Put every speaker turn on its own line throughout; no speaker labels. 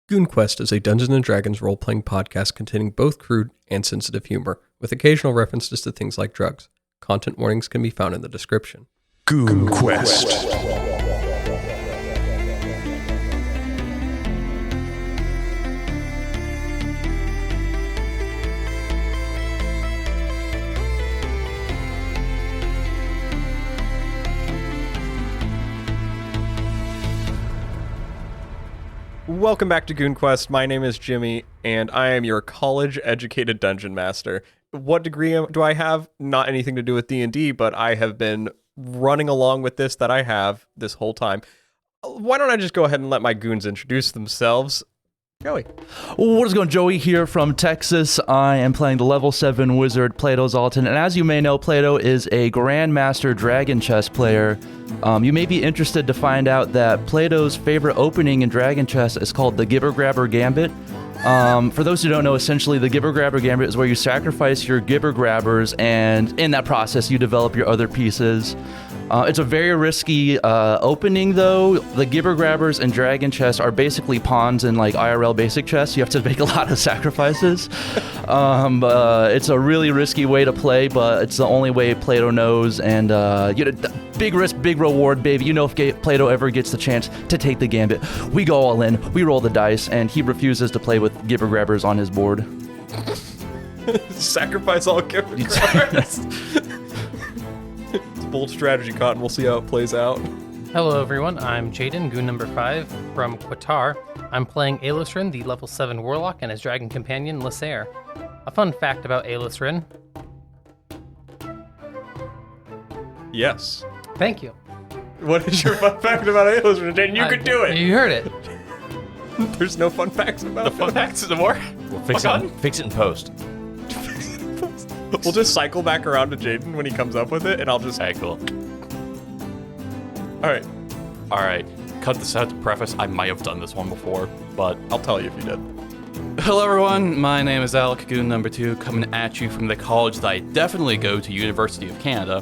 GoonQuest is a Dungeons & Dragons role-playing podcast containing both crude and sensitive humor, with occasional references to things like drugs. Content warnings can be found in the description.
GoonQuest.
Welcome back to GoonQuest. My name is Jimmy, and I am your college-educated dungeon master. What degree do I have? Not anything to do with D&D, but I have been running along with this that I have this whole time. Why don't I just go ahead and let my goons introduce themselves? Joey.
What is going on? Joey here from Texas. I am playing the level 7 wizard Plato Zoltan, and as you may know, Plato is a Grandmaster Dragon Chess player. You may be interested to find out that Plato's favorite opening in Dragon Chess is called the Gibber Grabber Gambit. For those who don't know, essentially the Gibber Grabber Gambit is where you sacrifice your Gibber Grabbers, and in that process you develop your other pieces. It's a very risky opening, though. The Gibber Grabbers in Dragon Chess are basically pawns in like IRL basic chess. You have to make a lot of sacrifices. It's a really risky way to play, but it's the only way Plato knows. And big risk, big reward, baby. You know, if Plato ever gets the chance to take the gambit, we go all in. We roll the dice, and he refuses to play with Gibber Grabbers on his board.
Sacrifice all Gibber Grabbers. Bold strategy, Cotton. We'll see how it plays out.
Hello everyone, I'm Jaden, goon number 5 from Qatar. I'm playing Aelosrin, the level 7 warlock, and his dragon companion, Lysair. A fun fact about Aelosrin.
Yes.
Thank you.
What is your fun fact about Aelosrin, Jaden? You could do it!
You heard it.
There's no fun facts about it.
The fun facts is more?
We'll fix it in post.
We'll just cycle back around to Jaden when he comes up with it, and I'll just...
Alright, cool.
Alright,
Alright, cut this out to preface. I might have done this one before, but
I'll tell you if you did.
hello everyone, my name is Alec, goon number 2, coming at you from the college that I definitely go to, University of Canada.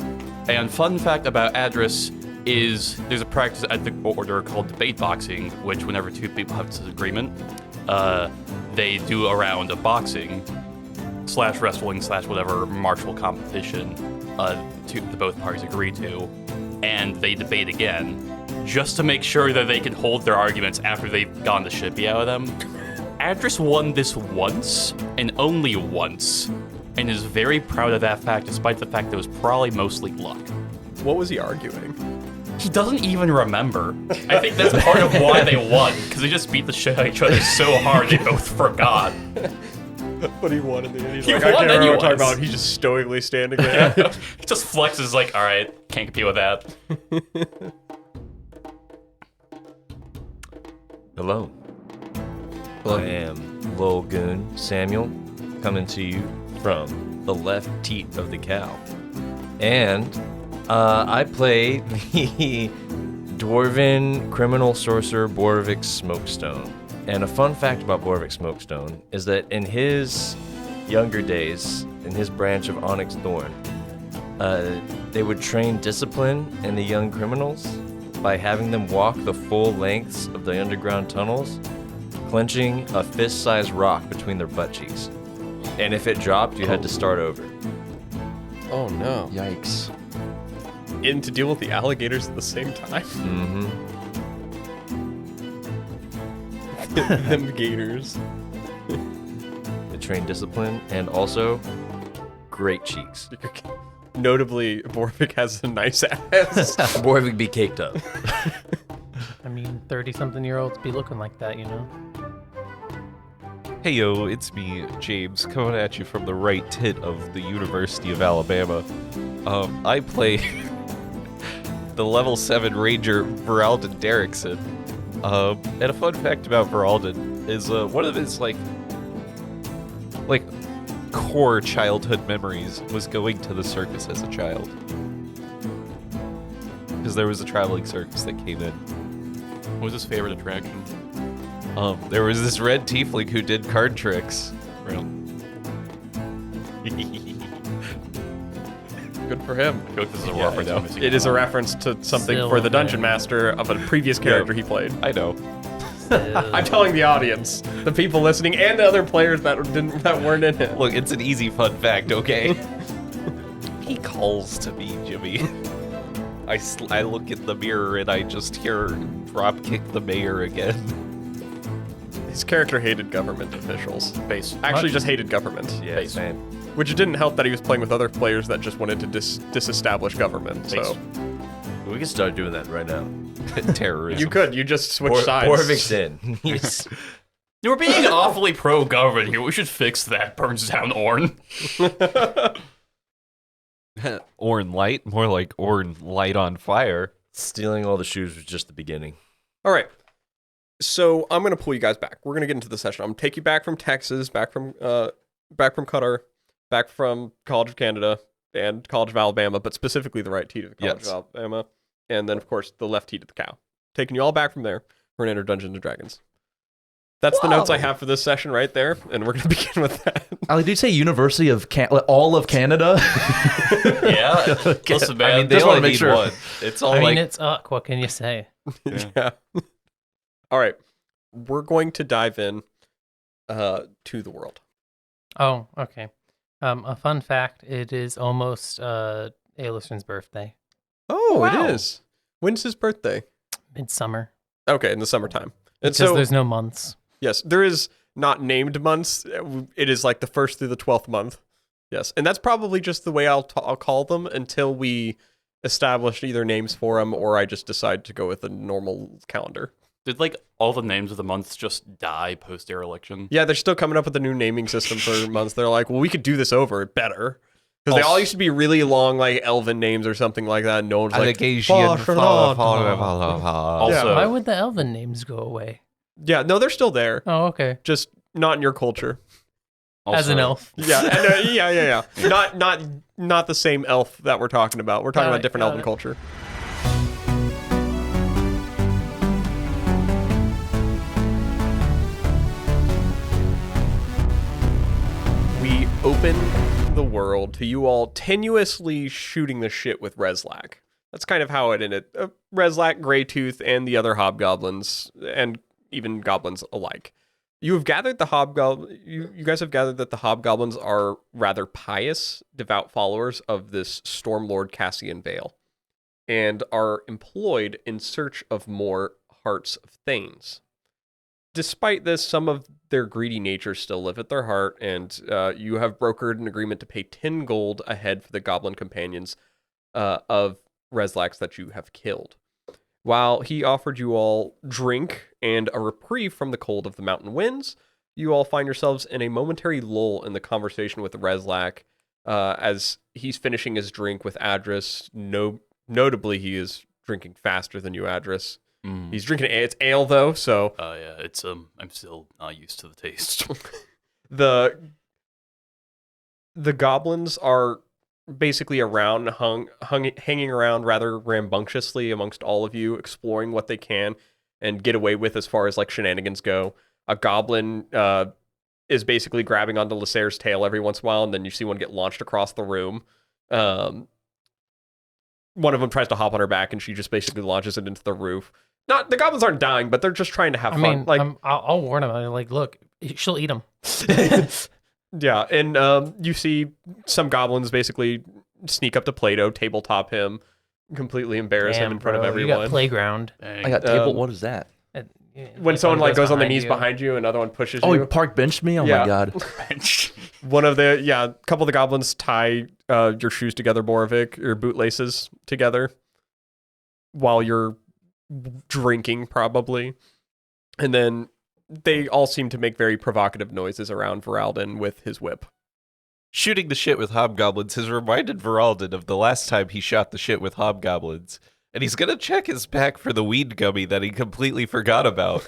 And fun fact about Adris is there's a practice at the order called debate boxing, which whenever two people have disagreement, they do a round of boxing / wrestling / whatever martial competition the both parties agree to, and they debate again just to make sure that they can hold their arguments after they've gotten the shit beat out of them. Adris won this once, and only once, and is very proud of that fact, despite the fact that it was probably mostly luck.
What was he arguing?
He doesn't even remember. I think that's part of why they won, because they just beat the shit out of each other so hard they both forgot.
But he won in the end. He's
He
like,
won
I can't remember what I'm
anyways.
talking about. He's just stoically standing there.
He just flexes like, alright, can't compete with that.
Hello. I am Lil Goon Samuel, coming to you from the left teat of the cow. And I play the Dwarven criminal sorcerer Borvik Smokestone. And a fun fact about Borvik Smokestone is that in his younger days, in his branch of Onyx Thorn, they would train discipline in the young criminals by having them walk the full lengths of the underground tunnels, clenching a fist-sized rock between their butt cheeks. And if it dropped, you had to start over.
Oh no.
Yikes.
And to deal with the alligators at the same time?
Mm-hmm.
Them gators.
They train discipline and also great cheeks.
Notably, Borvik has a nice ass.
Borvik be caked up.
I mean, 30-something-year-olds be looking like that, you know?
Hey yo, it's me, James, coming at you from the right tit of the University of Alabama. I play the level 7 ranger, Veralden Derrickson. And a fun fact about Veralden is one of his like core childhood memories was going to the circus as a child. Because there was a traveling circus that came in.
What was his favorite attraction?
There was this red tiefling who did card tricks.
Real.
Good for him.
I feel like this is a
Yeah,
reference
I know.
I'm missing
It is a
out.
reference to something
Still
for the
there.
Dungeon Master of a previous character he played.
I know.
I'm telling the audience, the people listening, and the other players that weren't in it.
Look, it's an easy fun fact, okay? He calls to me, Jimmy. I look in the mirror and I just hear drop kick the mayor again.
His character hated government officials.
Base.
Actually, just hated government.
Yeah, same.
Which it didn't help that he was playing with other players that just wanted to disestablish government. So
We can start doing that right now.
Terrorism.
you could. You just switch sides.
Borvik's in. He's
We're being awfully pro-government here. We should fix that. Burns down Orn.
Orn light, more like Orn light on fire.
stealing all the shoes was just the beginning.
All right. So I'm gonna pull you guys back. We're gonna get into the session. I'm gonna take you back from Texas, back from Qatar, back from College of Canada and College of Alabama, but specifically the right tee to the College
Yes.
of Alabama, and then of course the left tee to the cow. Taking you all back from there for an Enter Dungeons and Dragons. That's the notes I have for this session right there, and we're gonna begin with that.
Ali, did you say University of all of Canada?
Yeah. Listen, man.
I mean, they
just wanna
only
make
need
sure.
one. It's all
I mean,
like
it's Uck. What can you say?
Yeah. All right. We're going to dive in to the world.
Oh, okay. A fun fact: it is almost Aelisrin's birthday.
Oh,
Wow.
it is. When's his birthday?
Midsummer.
Okay, in the summertime. And
Because
so
there's no months.
yes, there is not named months. It is like the 1st through the 12th month. Yes, and that's probably just the way I'll call them until we establish either names for them or I just decide to go with a normal calendar.
Did like all the names of the months just die post their election?
Yeah, they're still coming up with a new naming system for months. They're like, well, we could do this over better. Because they all used to be really long, like elven names or something like that. And no one's like,
allegation.
Also,
Why would the elven names go away?
yeah, no, they're still there.
Oh, okay.
Just not in your culture.
As an
also-
elf.
Yeah, and, yeah. Not the same elf that we're talking about. We're talking
Got
about
it,
different
got
elven
it.
culture. We open the world to you all tenuously shooting the shit with Reslak. That's kind of how it ended. Reslak, Greytooth, and the other hobgoblins, and even goblins alike. You have gathered the hobgoblin. You guys have gathered that the hobgoblins are rather pious, devout followers of this Stormlord Cassian Vale, and are employed in search of more hearts of Thanes. Despite this, some of their greedy natures still live at their heart, and you have brokered an agreement to pay 10 gold a head for the goblin companions of Reslaks that you have killed. While he offered you all drink and a reprieve from the cold of the mountain winds, you all find yourselves in a momentary lull in the conversation with Reslak as he's finishing his drink with Adris. Notably, he is drinking faster than you, Adris. He's drinking it's ale though, so
yeah, it's I'm still not used to the taste.
the goblins are basically around, hanging around rather rambunctiously amongst all of you, exploring what they can and get away with as far as like shenanigans go. A goblin is basically grabbing onto Lysair's tail every once in a while, and then you see one get launched across the room. One of them tries to hop on her back, and she just basically launches it into the roof. Not the goblins aren't dying, but they're just trying to have
I
fun.
mean,
Like,
I'll warn him. I'm like, look, she'll eat him.
yeah, and you see some goblins basically sneak up to Plato, tabletop him, completely embarrass him in front of
You
everyone.
got playground.
Dang.
I got table. What is that?
When someone like goes on their knees
you.
behind you, another one pushes
Oh,
you.
you park benched me? Oh
Yeah.
my god.
One of the a couple of the goblins tie your shoes together, Borovic, your bootlaces together, while you're drinking, probably, and then they all seem to make very provocative noises around Varaldin with his whip.
Shooting the shit with hobgoblins has reminded Varaldin of the last time he shot the shit with hobgoblins. And he's gonna check his pack for the weed gummy that he completely forgot about.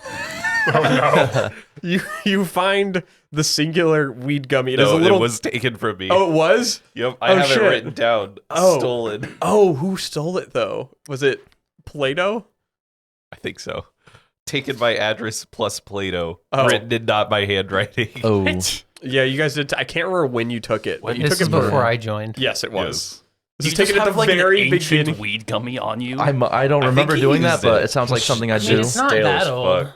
You find the singular weed gummy. It is
No,
a little.
it was taken from me.
Oh, it was.
Yep, I
Oh,
have
shit.
it written down.
Oh.
Stolen.
Oh, who stole it though? Was it Plato?
I think so. Taken by address plus Plato.
Oh.
Written in not my handwriting.
Oh.
Yeah, you guys did. I can't remember when you took it. But you
This
took
is
it for-
before I joined.
Yes, it was. This
You
is
just
taken at
have
the
like
very
an ancient
beginning.
weed gummy on you.
I don't
I
remember
think he
doing that,
used
but
it.
it sounds like something I
I mean,
do.
it's not
Stale
that
as
old.
fuck.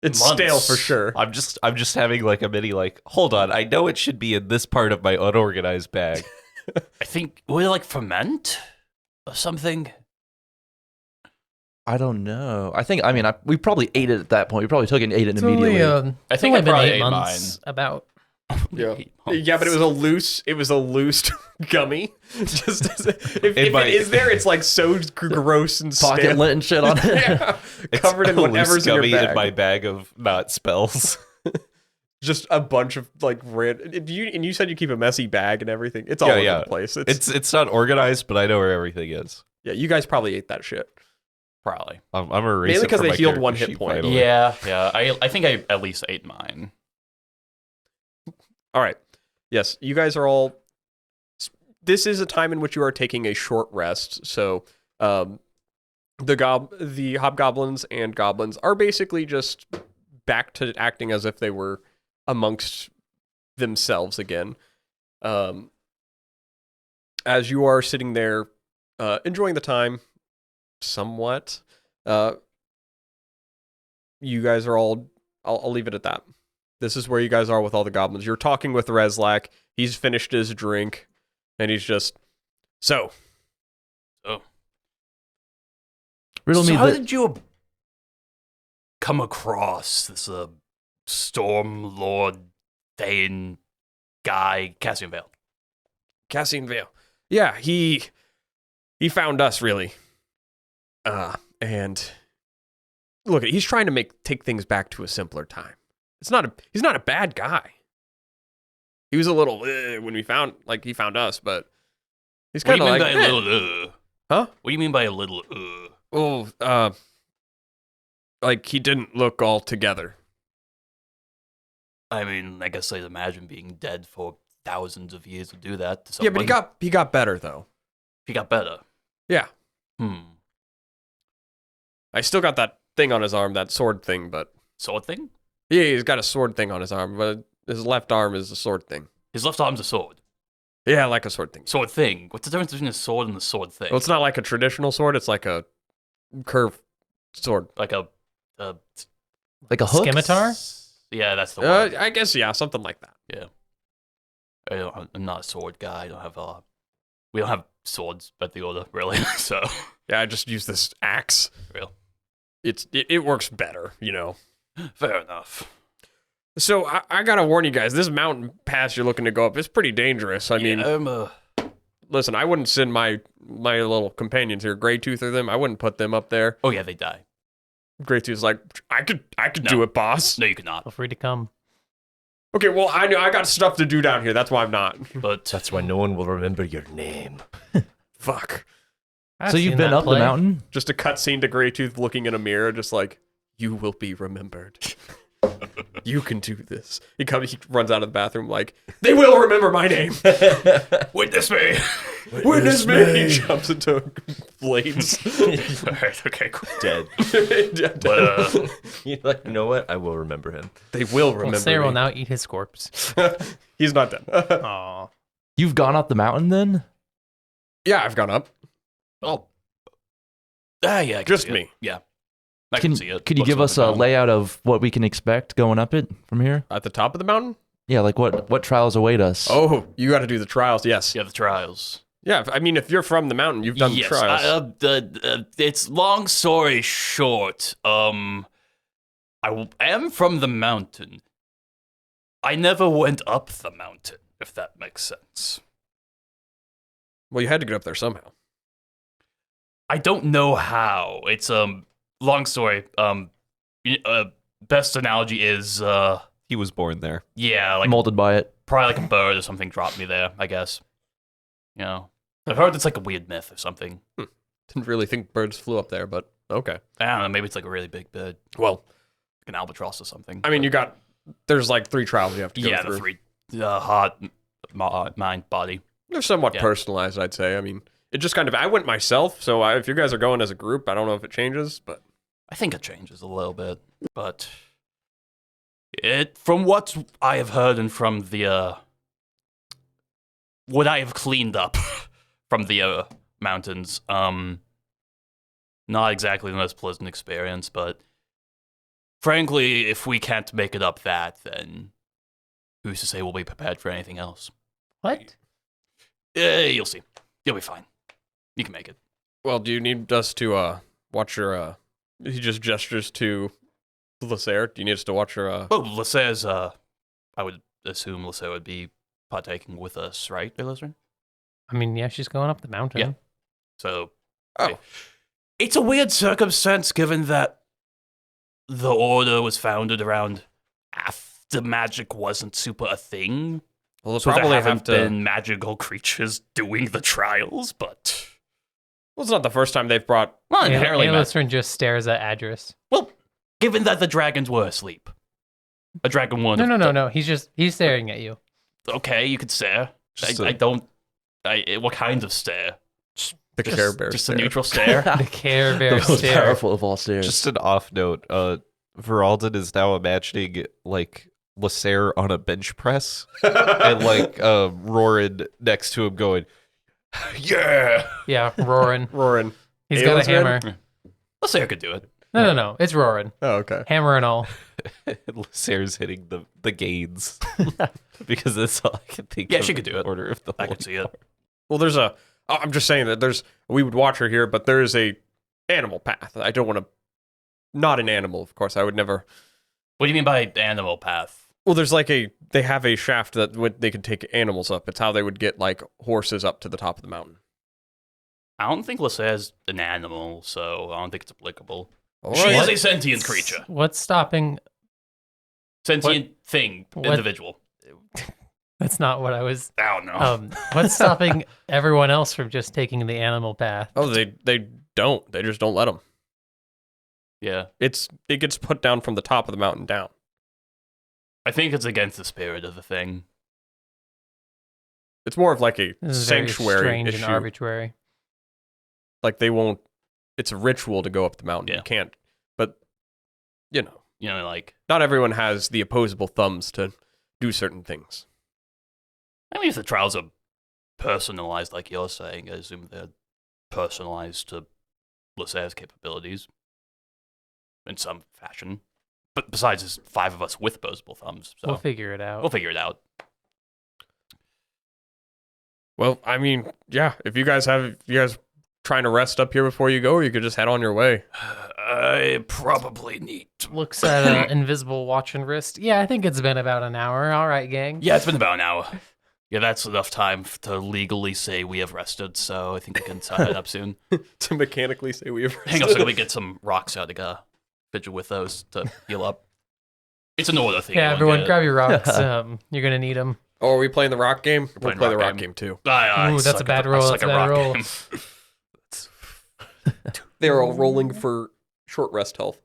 It's
months.
stale for sure.
I'm just having like a mini like, hold on, I know it should be in this part of my unorganized bag.
I think will it like ferment or something?
I don't know. I mean, we probably ate it at that point. We probably took it and ate it immediately.
I think I
only been
probably
8
ate
months. About.
Yeah, yeah, but it was a loose gummy. Just if it is there, it's like so gross and
Pocket
stale.
lint and shit on it.
Yeah, covered in
A
whatever's
loose
in
gummy
your bag.
in my bag of not spells.
Just a bunch of like red. You said you keep a messy bag and everything. It's all over the place.
It's not organized, but I know where everything is.
Yeah, you guys probably ate that shit.
Probably.
I'm erasing
Mainly
it
because
from
they
my
healed
character
one hit
sheet,
point.
by the way.
Yeah. I think I at least ate mine.
All right. Yes, you guys are all. This is a time in which you are taking a short rest. So, the hobgoblins and goblins are basically just back to acting as if they were amongst themselves again. As you are sitting there, enjoying the time, somewhat. You guys are all. I'll leave it at that. This is where you guys are with all the goblins. You're talking with Reslak. He's finished his drink, and he's just
Riddle me
how
the.
did you come across this Storm Lord Thane guy, Cassian Vale?
Cassian Vale. Yeah, he found us really. And look, he's trying to take things back to a simpler time. He's not a bad guy. He was a little when he found us, but he's
What do
kind
you
of
mean
like
by a little?
Huh?
What do you mean by a little?
Like he didn't look all together.
I mean, I guess I'd imagine being dead for thousands of years would do that to
Yeah,
someone.
but he got better though.
he got better.
Yeah,
I
I still got that thing on his arm, that sword thing, but
sword thing?
yeah, he's got a sword thing on his arm, but his left arm is a sword thing.
His left arm's a sword.
Yeah, like a sword thing.
Sword thing. What's the difference between a sword and a sword thing?
Well, it's not like a traditional sword. It's like a curved sword.
like a
Like a hook?
Scimitar?
yeah, that's the word.
I guess, yeah, something like that.
Yeah. I'm not a sword guy. I don't have we don't have swords at the order, really. So
Yeah, I just use this axe.
real.
It works better, you know.
Fair enough.
So I gotta warn you guys, this mountain pass you're looking to go up is pretty dangerous. I mean, listen, I wouldn't send my little companions here, Greytooth or them. I wouldn't put them up there.
oh yeah, they die.
Greytooth's like, I could
No.
do it, boss.
No, you cannot.
Feel free to come.
Okay, well, I know I got stuff to do down here. That's why I'm not.
But
That's why no one will remember your name.
Fuck.
I've
So you've
seen
been
that
up
play.
the mountain?
Just a cutscene to Greytooth looking in a mirror, just like, you will be remembered. You can do this. He runs out of the bathroom like, they will remember my name.
witness me.
Witness me. He jumps into flames.
Alright, okay, cool.
Dead.
But
You're like, you know what? I will remember him.
They will
Well,
remember
Sarah
me.
will now eat his corpse.
He's not dead.
Aw.
You've gone up the mountain then?
Yeah, I've gone up.
yeah, I can
Just
see
me.
it. Yeah. I can see it.
Could you
Looks
give
like
us a
mountain.
layout of what we can expect going up it from here?
At the top of the mountain?
Yeah, like what trials await us?
Oh, you got to do the trials. Yes.
Yeah, the trials.
Yeah, I mean, if you're from the mountain, you've done
yes,
the trials.
it's long story short. I am from the mountain. I never went up the mountain, if that makes sense.
Well, you had to get up there somehow.
I don't know how. It's long story. Best analogy is
He was born there.
yeah, like
Molded by it.
probably like a bird or something dropped me there. I guess. You know, I've heard it's like a weird myth or something.
Didn't really think birds flew up there, but okay.
I don't know. Maybe it's like a really big bird,
Well,
like an albatross or something.
I mean, there's like 3 trials you have to go
yeah,
through.
the three heart, mind, body.
They're somewhat
Yeah.
personalized, I'd say. I mean, it just kind of, I went myself, so if you guys are going as a group, I don't know if it changes, but
I think it changes a little bit, but from what I have heard and from the what I have cleaned up from the mountains, not exactly the most pleasant experience, but frankly, if we can't make it up that, then who's to say we'll be prepared for anything else?
What?
You'll see. You'll be fine. You can make it.
Well, do you need us to watch your he just gestures to Lysair. Do you need us to watch your
Oh, Lysair's, I would assume Lysair would be partaking with us, right, Elizabeth?
I mean, yeah, she's going up the mountain.
Yeah. So,
Oh.
it's a weird circumstance given that the Order was founded around after magic wasn't super a thing.
Well, they'll
So there
probably
haven't
have to.
been magical creatures doing the trials, but...
Well, it's not the first time they've brought.
Well, inherently
Aelistrin just stares at Adris.
Well, given that the dragons were asleep. A dragon one.
No. He's staring at you.
Okay, you could stare.
Just
I don't... what kind of stare?
The Care Bear
Just
stare.
a neutral stare?
The Care Bear
the most
stare.
powerful of all stairs.
Just an off note. Veralden is now imagining like Lysair on a bench press and like Roran next to him going, "Yeah."
Yeah, roaring.
Roaring.
He's got a
Aelistrin?
hammer.
Lysair could do it.
No. It's roaring.
Oh, okay.
Hammer and all.
And Lysair's hitting the gains because that's all I can think.
Yeah,
of
she could do it.
Order of the
I
Holy
could see it.
Well, there's a. I'm just saying that we would watch her here, but there is a animal path. I don't want to. Not an animal, of course. I would never.
What do you mean by animal path?
Well, there's like they have a shaft that they can take animals up. It's how they would get like horses up to the top of the mountain.
I don't think Lysair's an animal, so I don't think it's applicable.
All
She
right.
is a sentient creature.
What's stopping?
Sentient thing,
what-
individual.
That's not what I was.
I don't know.
What's stopping everyone else from just taking the animal path?
Oh, they don't. They just don't let them.
Yeah.
It gets put down from the top of the mountain down.
I think it's against the spirit of the thing.
It's more of like a
This is very
sanctuary
strange
issue.
and arbitrary.
Like they won't. It's a ritual to go up the mountain.
Yeah.
You can't. But you know,
You know, like,
not everyone has the opposable thumbs to do certain things.
I mean, if the trials are personalized, like you're saying, I assume they're personalized to Lysair's capabilities in some fashion. But besides, there's 5 of us with opposable thumbs, so
We'll figure it out.
we'll figure it out.
Well, I mean, yeah. If you guys trying to rest up here before you go, or you could just head on your way.
I probably need to...
Looks at an invisible watch and wrist. Yeah, I think it's been about an hour. All right, gang.
Yeah, it's been about an hour. Yeah, that's enough time to legally say we have rested, so I think we can sign it up soon.
To mechanically say we have.
Hang on a second, we get some rocks out to fidget with those to heal up. It's an order thing.
Yeah, everyone, grab your rocks. You're gonna need them.
Oh, are we playing the rock game? We'll
playing
play the
rock
rock game too.
Ooh, that's a bad roll, that's a bad roll.
They're all rolling for short rest health.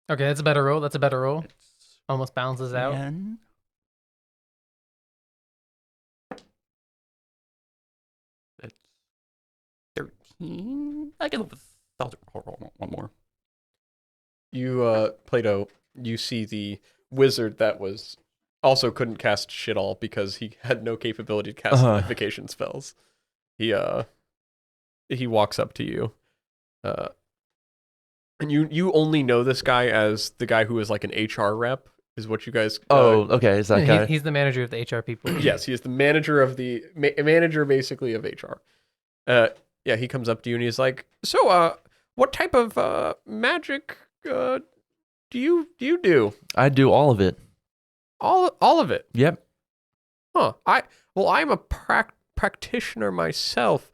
Okay, that's a better roll. That's a better roll. Almost balances out.
That's 13. I can live with one more.
You, Plato, you see the wizard that was also couldn't cast shit all because he had no capability to cast magnification spells. He walks up to you. And you only know this guy as the guy who is like an HR rep, is what you guys.
Oh, okay. Is that guy?
He's the manager of the HR people.
Yes, he is the manager of the manager, basically, of HR. Yeah, he comes up to you and he's like, "So, what type of magic do you do?
I do all of it.
All of it?
Yep.
Huh? I'm a practitioner myself.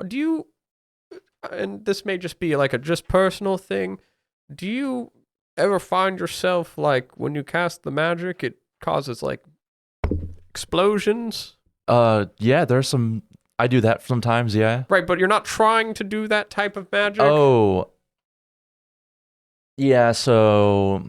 Do you? And this may just be like a just personal thing. Do you ever find yourself like when you cast the magic, it causes like explosions?
Yeah, there's some. I do that sometimes, yeah.
Right, but you're not trying to do that type of magic.
Oh. Yeah, so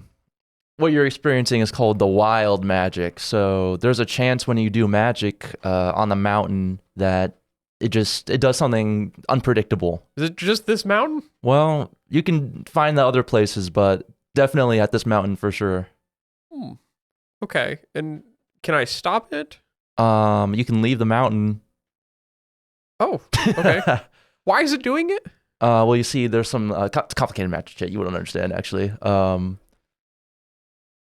what you're experiencing is called the wild magic. So there's a chance when you do magic on the mountain that it does something unpredictable.
Is it just this mountain?
Well, you can find the other places, but definitely at this mountain for sure.
Okay, and can I stop it?
You can leave the mountain.
Oh, okay. Why is it doing it?
Well, you see, there's some it's complicated magic shit you wouldn't understand actually.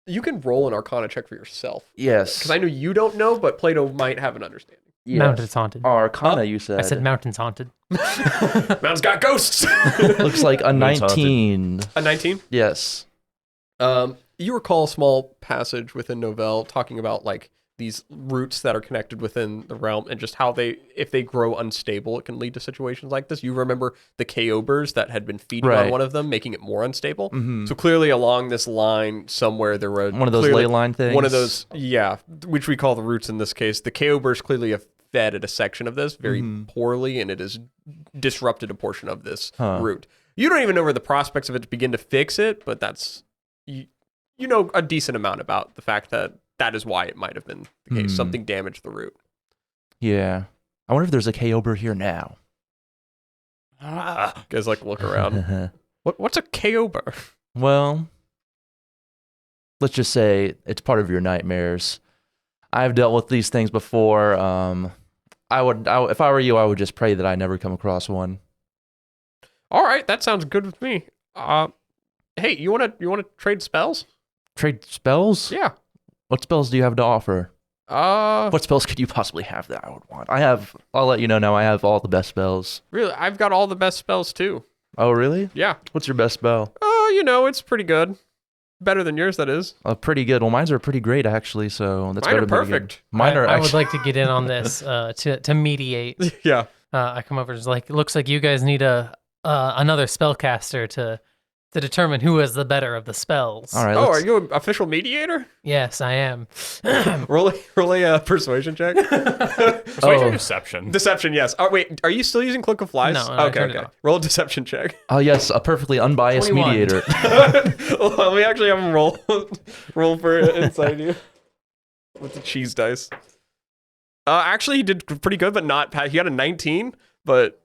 You can roll an Arcana check for yourself.
Yes.
Because I know you don't know, but Plato might have an understanding.
Yes.
Mountain's haunted.
Arcana, you said.
I said mountain's haunted.
Mountain's got ghosts.
Looks like a
Moon's haunted.
19.
A 19.
Yes.
You recall a small passage within Novell talking about like these roots that are connected within the realm and just how if they grow unstable, it can lead to situations like this. You remember the Kaobers that had been feeding on
Right.
one of them, making it more unstable.
Mhm.
So clearly along this line somewhere there were
One of those
clearly-
ley line things.
One of those, yeah, which we call the roots in this case. The Kaobers clearly have fed at a section of this very poorly, and it has disrupted a portion of this root. You don't even know where the prospects of it to begin to fix it, but that's you know a decent amount about the fact that that is why it might have been the case. Something damaged the root.
Yeah. I wonder if there's a Kaober here now.
You guys like look around. What's a Kaober?
Well, let's just say it's part of your nightmares. I've dealt with these things before. If I were you, I would just pray that I never come across one.
All right, that sounds good with me. Hey, you wanna trade spells?
Trade spells?
Yeah.
What spells do you have to offer?
Uh,
What spells could you possibly have that I would want? I'll let you know now, I have all the best spells.
really, I've got all the best spells too.
Oh, really?
Yeah.
What's your best spell?
It's pretty good. Better than yours, that is.
Pretty good. Well, mine's are pretty great, actually, so that's
Mine
better
are
than pretty good.
perfect.
Mine are
I would
actually...
like to get in on this to mediate.
Yeah.
I come over and it's like, it looks like you guys need another spellcaster to determine who is the better of the spells.
All right,
Oh,
let's...
are you an official mediator?
Yes, I am.
Roll a persuasion check.
Persuasion or deception?
Deception, yes. Oh, wait, are you still using Cloak of Flies?
No, I
okay,
turned it
okay.
off.
Roll a deception check.
Oh, yes, a perfectly unbiased
21.
mediator.
Let me actually have him roll for inside you with the cheese dice. Actually, he did pretty good, but not. He got a 19, but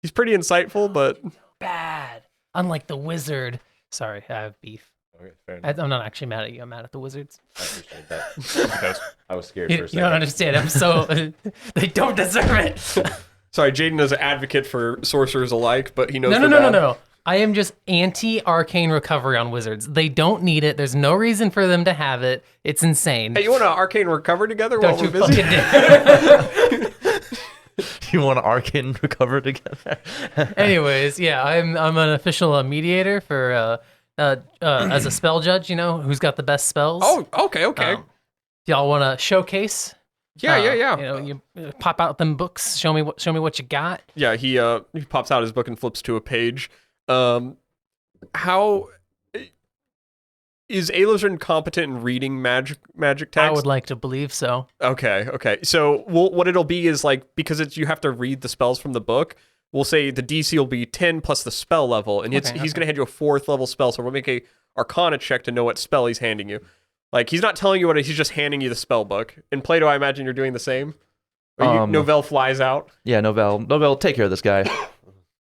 he's pretty insightful. But
Bad. Unlike the wizard. Sorry, I have beef.
Okay, fair enough.
I'm not actually mad at you. I'm mad at the wizards.
I appreciate that. Because I was scared for a
You
second.
don't understand. I'm so they don't deserve it.
sorry, Jaden is an advocate for sorcerers alike, but he knows.
No. I am just anti-arcane recovery on wizards. They don't need it. There's no reason for them to have it. It's insane.
Hey, you want to arcane recover together
Don't
while
you
we're busy?
fucking dare.
You want to arcane recover together?
Anyways, yeah, I'm an official mediator for as a spell judge. You know who's got the best spells.
Oh, okay.
Y'all want to showcase?
Yeah.
You know, you pop out them books. Show me what you got.
Yeah, he pops out his book and flips to a page. How is Aelosrin competent in reading magic text?
I would like to believe so.
Okay. So what it'll be is like, because you have to read the spells from the book, we'll say the DC will be 10 plus the spell level, and he's going to hand you a 4th level spell, so we'll make a Arcana check to know what spell he's handing you. Like, he's not telling you what he's just handing you the spell book. In Plato, I imagine you're doing the same? Novell flies out.
Yeah, Novell, take care of this guy.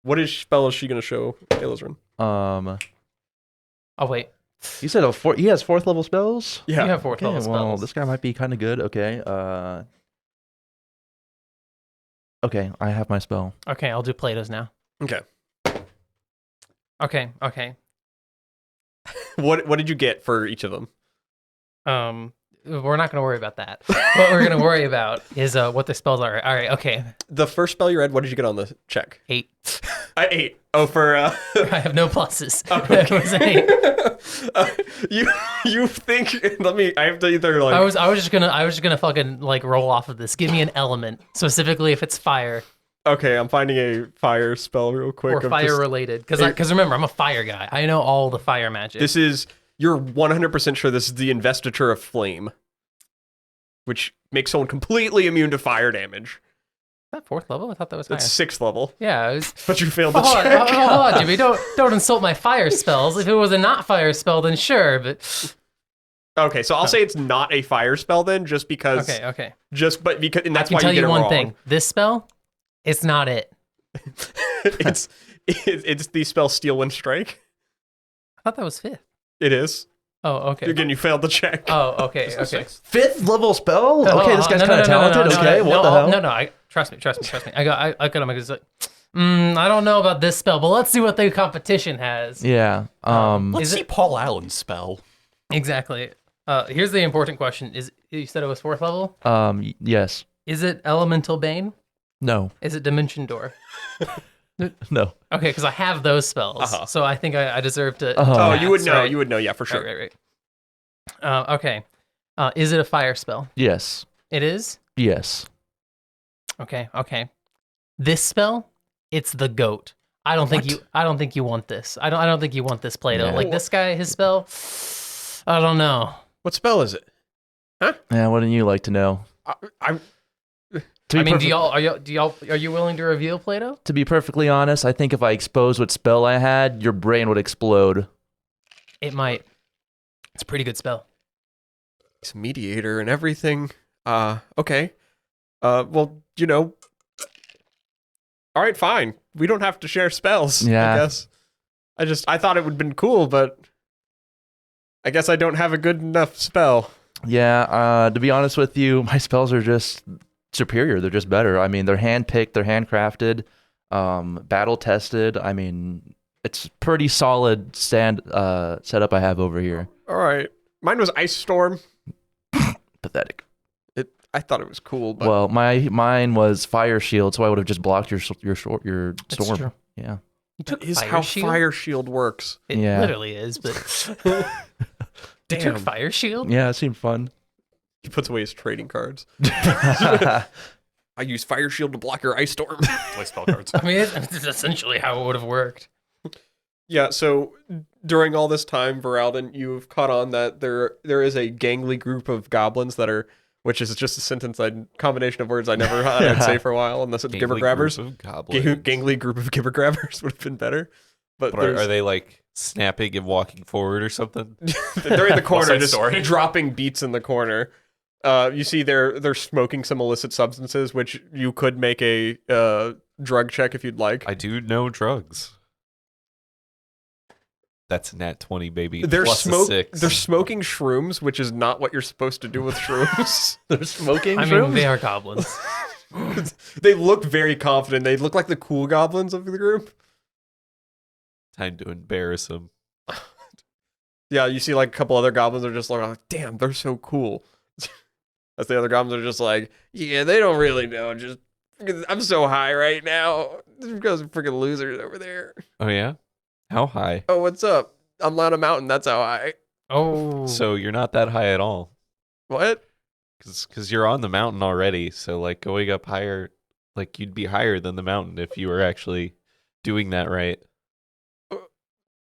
What spell is she going to show Aelosrin?
Oh wait,
You said he has 4th level spells?
Yeah.
you have 4th
Okay,
level
well,
spells.
this guy might be kind of good. Okay. Okay, I have my spell.
Okay, I'll do Plato's now.
Okay.
Okay.
What did you get for each of them?
We're not going to worry about that. What we're going to worry about is what the spells are. All right, okay.
The first spell you read, what did you get on the check?
8.
8. Oh, for
I have no pluses.
Okay.
It was an 8.
You think? I have to either like.
I was just gonna fucking like roll off of this. Give me an element, specifically if it's fire
Okay, I'm finding a fire spell real quick.
or
of
fire
just-
related. Because remember, I'm a fire guy. I know all the fire magic.
This is. You're 100% sure this is the investiture of flame, which makes someone completely immune to fire damage.
Is that 4th level? I thought that was higher.
It's 6th level,
Yeah. It was,
but you failed the
hold
check.
on, Jimmy. Don't insult my fire spells. If it was a not fire spell, then sure. But
Okay, so I'll say it's not a fire spell then, just because.
okay.
And that's
I can
why
tell
you get
you
it
one
wrong.
thing. This spell, it's not it.
it's the spell Steel Wind Strike.
I thought that was 5th.
It is.
Oh, okay.
Again, you failed the check.
Oh, okay.
5th level spell?
Oh,
Okay, this guy's
no,
kind of talented. Okay, what the hell?
No. Trust me. I got him. Like, I don't know about this spell, but let's see what the competition has.
Yeah.
Let's
Is
see
it-
Paul Allen's spell.
Exactly. Here's the important question: Is you said it was 4th level?
Yes.
Is it Elemental Bane?
No.
Is it Dimension Door?
No.
Okay, because I have those spells, so I think I deserve to.
Oh,
you would
pass,
know.
right?
You would know. Yeah, for sure.
Right. Okay. Is it a fire spell?
Yes.
It is.
Yes.
Okay. This spell, it's the goat. I don't think you want this. I don't think you want this, Plato.
Yeah.
Like this guy, his spell. I don't know.
What spell is it?
Yeah, wouldn't you like to know?
I
To be
Are you willing to reveal Plato?
To be perfectly honest, I think if I expose what spell I had, your brain would explode.
It might. It's a pretty good spell.
It's mediator and everything. Okay. Well, all right, fine. We don't have to share spells.
Yeah.
I guess. I thought it would have been cool, but I guess I don't have a good enough spell.
Yeah, to be honest with you, my spells are just superior. They're just better. I mean, they're hand-picked, they're handcrafted, battle-tested. I mean, it's pretty solid setup I have over here.
All right. Mine was Ice Storm.
Pathetic.
I thought it was cool, but
Well, mine was Fire Shield, so I would have just blocked your storm.
true.
Yeah.
You took
is
Fire
how
Shield?
Fire Shield works.
It
Yeah.
literally is, but you took Fire Shield?
Yeah, it seemed fun.
He puts away his trading cards. I use Fire Shield to block your Ice Storm.
Play spell cards.
I mean, it's essentially how it would have worked.
Yeah, so during all this time, Varaldin, you've caught on that there is a gangly group of goblins that are, which is just a sentence, combination of words I never thought I'd say for a while, unless it's gibber grabbers. Gangly group of gibber grabbers would have been better. But
Are they like snapping and walking forward or something?
they're in the corner,
Side
just
Story.
dropping beats in the corner. You see they're smoking some illicit substances, which you could make a drug check if you'd like.
I do know drugs. That's nat 20, baby.
They're
plus a 6.
They're smoking shrooms, which is not what you're supposed to do with shrooms.
They're smoking
I mean, they are goblins.
They look very confident. They look like the cool goblins of the group.
Time to embarrass them.
Yeah, you see like a couple other goblins are just like, damn, they're so cool. As the other goblins are just like, yeah, they don't really know. Just I'm so high right now. Because freaking losers over there.
Oh, yeah? How high?
Oh, what's up? I'm on a mountain. That's how high.
Oh.
So you're not that high at all.
What?
Because you're on the mountain already. So, like, going up higher, like, you'd be higher than the mountain if you were actually doing that right.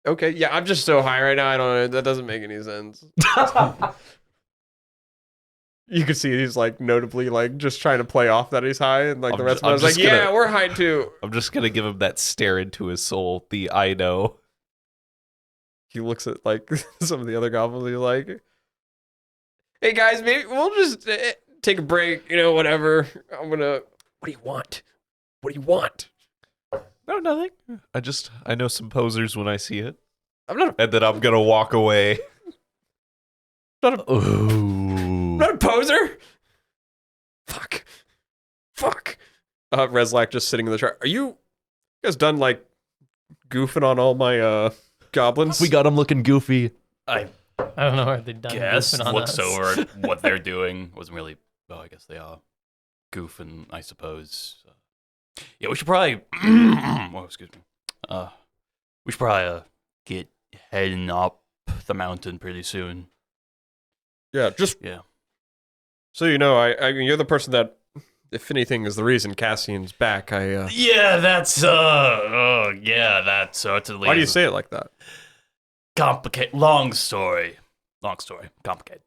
Okay, yeah, I'm just so high right now. I don't know. That doesn't make any sense. You can see he's like notably like just trying to play off that he's high, and like the rest of us like, yeah, we're high too.
I'm just going to give him that stare into his soul, the I know.
He looks at like some of the other goblins. He's like, "Hey guys, maybe we'll just take a break. Whatever. I'm gonna. What do you want? What do you want?
No, nothing. I know some posers when I see it.
I'm not.
And then I'm going to walk away.
I'm not a poser. Fuck. Reslak just sitting in the chair. Are you guys done like goofing on all my goblins?
We got them looking goofy.
I don't know. Are they done?
Guess
goofing on
looks
us?
over at what they're doing. Wasn't really. Well, I guess they are goofing, I suppose. Yeah, we should probably. Oh, excuse me. We should probably get heading up the mountain pretty soon.
Yeah, just
Yeah.
so you know, I mean, you're the person that, if anything, is the reason Cassian's back.
Yeah, that's certainly.
Why do you say it like that?
Complicated. Long story. Complicated.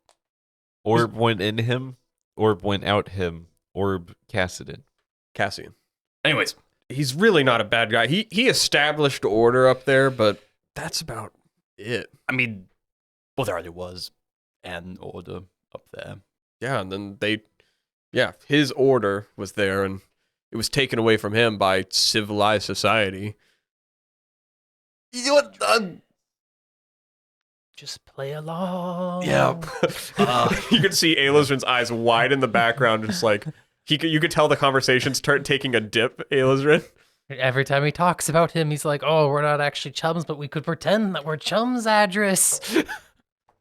Orb went in him. Orb went out him. Orb Cassidon.
Cassian.
Anyways,
He's really not a bad guy. He established order up there, but that's about it.
I mean, well, there already was an order up there.
Yeah, and then his order was there, and it was taken away from him by civilized society. You know what?
Just play along.
Yeah.
You could see Aelosrin's eyes wide in the background, just like you could tell the conversation's taking a dip. Aelosrin.
Every time he talks about him, he's like, "Oh, we're not actually chums, but we could pretend that we're chums." Address.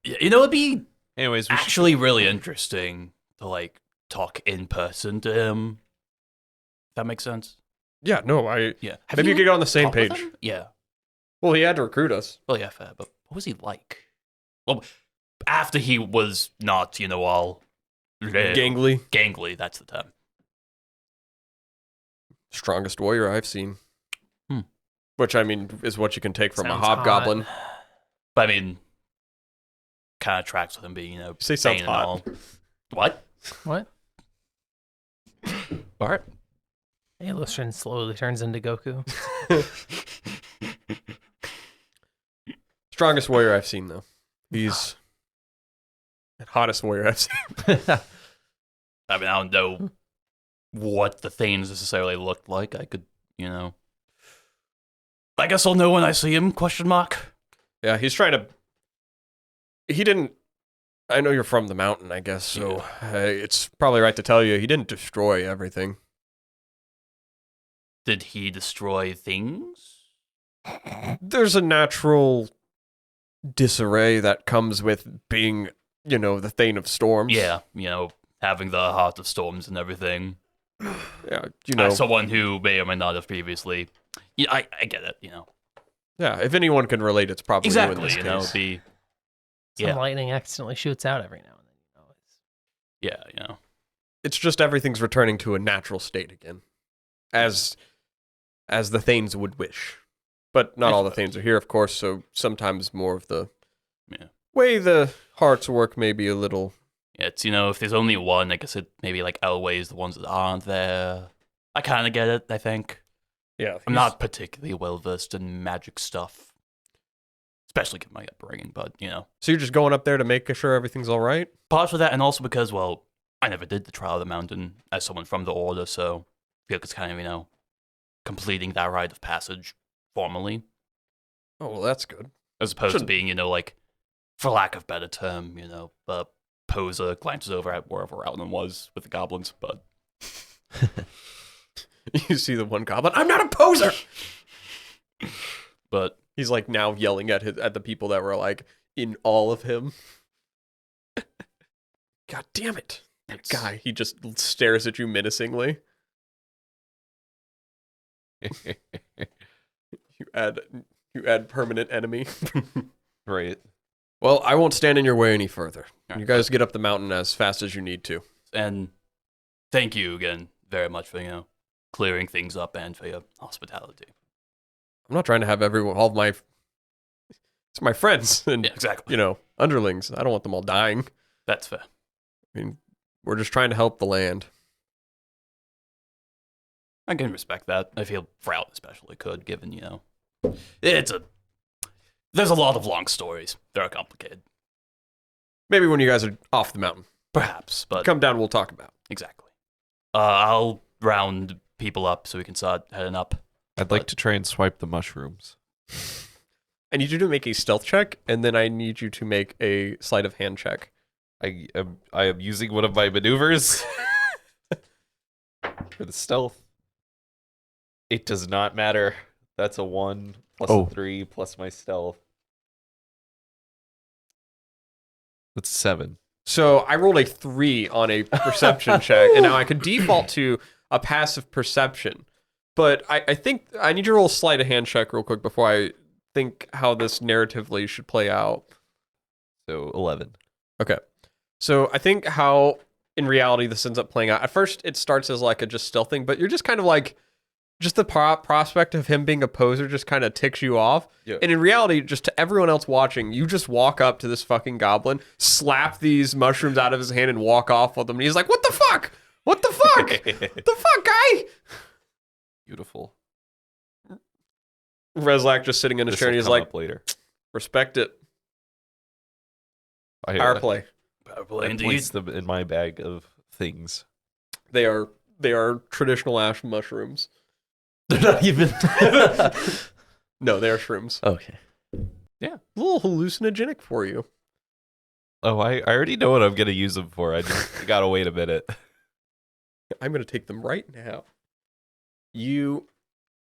You know, it'd be
Anyways, we should
actually really interesting to like talk in person to him. If that makes sense.
Yeah, no, I
Yeah.
maybe you could get on the same
talked with
page.
him? Yeah.
Well, he had to recruit us.
Well, yeah, fair. But what was he like? Well, after he was not, all
Gangly,
gangly. That's the term.
strongest warrior I've seen.
Hmm.
Which I mean is what you can take from
Sounds
a hobgoblin.
hot.
But I mean, kind of tracks with him being,
Say sounds
sane and
hot.
all. What?
What?
Bart?
Aelostrin slowly turns into Goku.
Strongest warrior I've seen though. He's the hottest warrior I've seen.
I mean, I don't know what the Thanes necessarily looked like. I could, I guess I'll know when I see him, question mark.
Yeah, he's trying to. He didn't. I know you're from the mountain, I guess, so it's probably right to tell you he didn't destroy everything.
Did he destroy things?
There's a natural disarray that comes with being, the Thane of Storms.
Yeah, having the Heart of Storms and everything.
Yeah,
As someone who may or may not have previously. Yeah, I get it,
Yeah, if anyone can relate, it's probably you in
Exactly,
this case.
it'd be.
Some
Yeah.
lightning accidentally shoots out every now and then.
Yeah,
It's just everything's returning to a natural state again, as the Thanes would wish. But not all the Thanes are here, of course, so sometimes more of the
Yeah.
way the hearts work may be a little.
Yeah, it's, if there's only one, I guess it maybe like outweighs the ones that aren't there. I kind of get it, I think.
Yeah,
I'm not particularly well versed in magic stuff, especially given my upbringing, but,
So you're just going up there to make sure everything's all right?
Partially that, and also because, well, I never did the Trial of the Mountain as someone from the Order, so I feel like it's kind of, completing that rite of passage formally,
Oh, well, that's good.
as opposed to
Shouldn't-
being, like, for lack of better term, Poser glances over at wherever Outland was with the goblins, but
You see the one goblin. I'm not a poser.
but
He's like now yelling at the people that were like in all of him. God damn it. That guy, he just stares at you menacingly. You add permanent enemy.
right.
Well, I won't stand in your way any further.
All
You
right.
guys get up the mountain as fast as you need to.
and thank you again very much for, clearing things up and for your hospitality.
I'm not trying to have all of my it's my friends and
Yeah, exactly.
underlings. I don't want them all dying.
That's fair.
I mean, we're just trying to help the land.
I can respect that. I feel Frout especially could, given, there's a lot of long stories. They're complicated.
Maybe when you guys are off the mountain.
Perhaps, but
Come down, we'll talk about.
exactly. I'll round people up so we can start heading up.
I'd like to try and swipe the mushrooms.
I need you to make a stealth check, and then I need you to make a sleight of hand check.
I am using one of my maneuvers for the stealth. It does not matter. That's a 1 plus
Oh.
a 3 plus my stealth. That's 7.
So I rolled a 3 on a perception check, and now I could default to a passive perception. But I think I need you to roll a sleight of hand check real quick before I think how this narratively should play out.
So 11.
Okay. So I think how in reality this ends up playing out. At first it starts as like a just stealth thing, but you're just kind of like just the prospect of him being a poser just kind of ticks you off.
Yeah.
And in reality, just to everyone else watching, you just walk up to this fucking goblin, slap these mushrooms out of his hand and walk off with them. And he's like, "What the fuck? What the fuck? What the fuck, guy?"
Beautiful.
Reslak just sitting in his
This
chair and
will
he's
come
like,
up later.
"Respect it. Power play.
Probably
I
indeed.
place them in my bag of things.
They are traditional ash mushrooms.
They're not even.
No, they are shrooms.
Okay.
A little hallucinogenic for you."
Oh, I already know what I'm going to use them for. I just got to wait a minute.
I'm going to take them right now.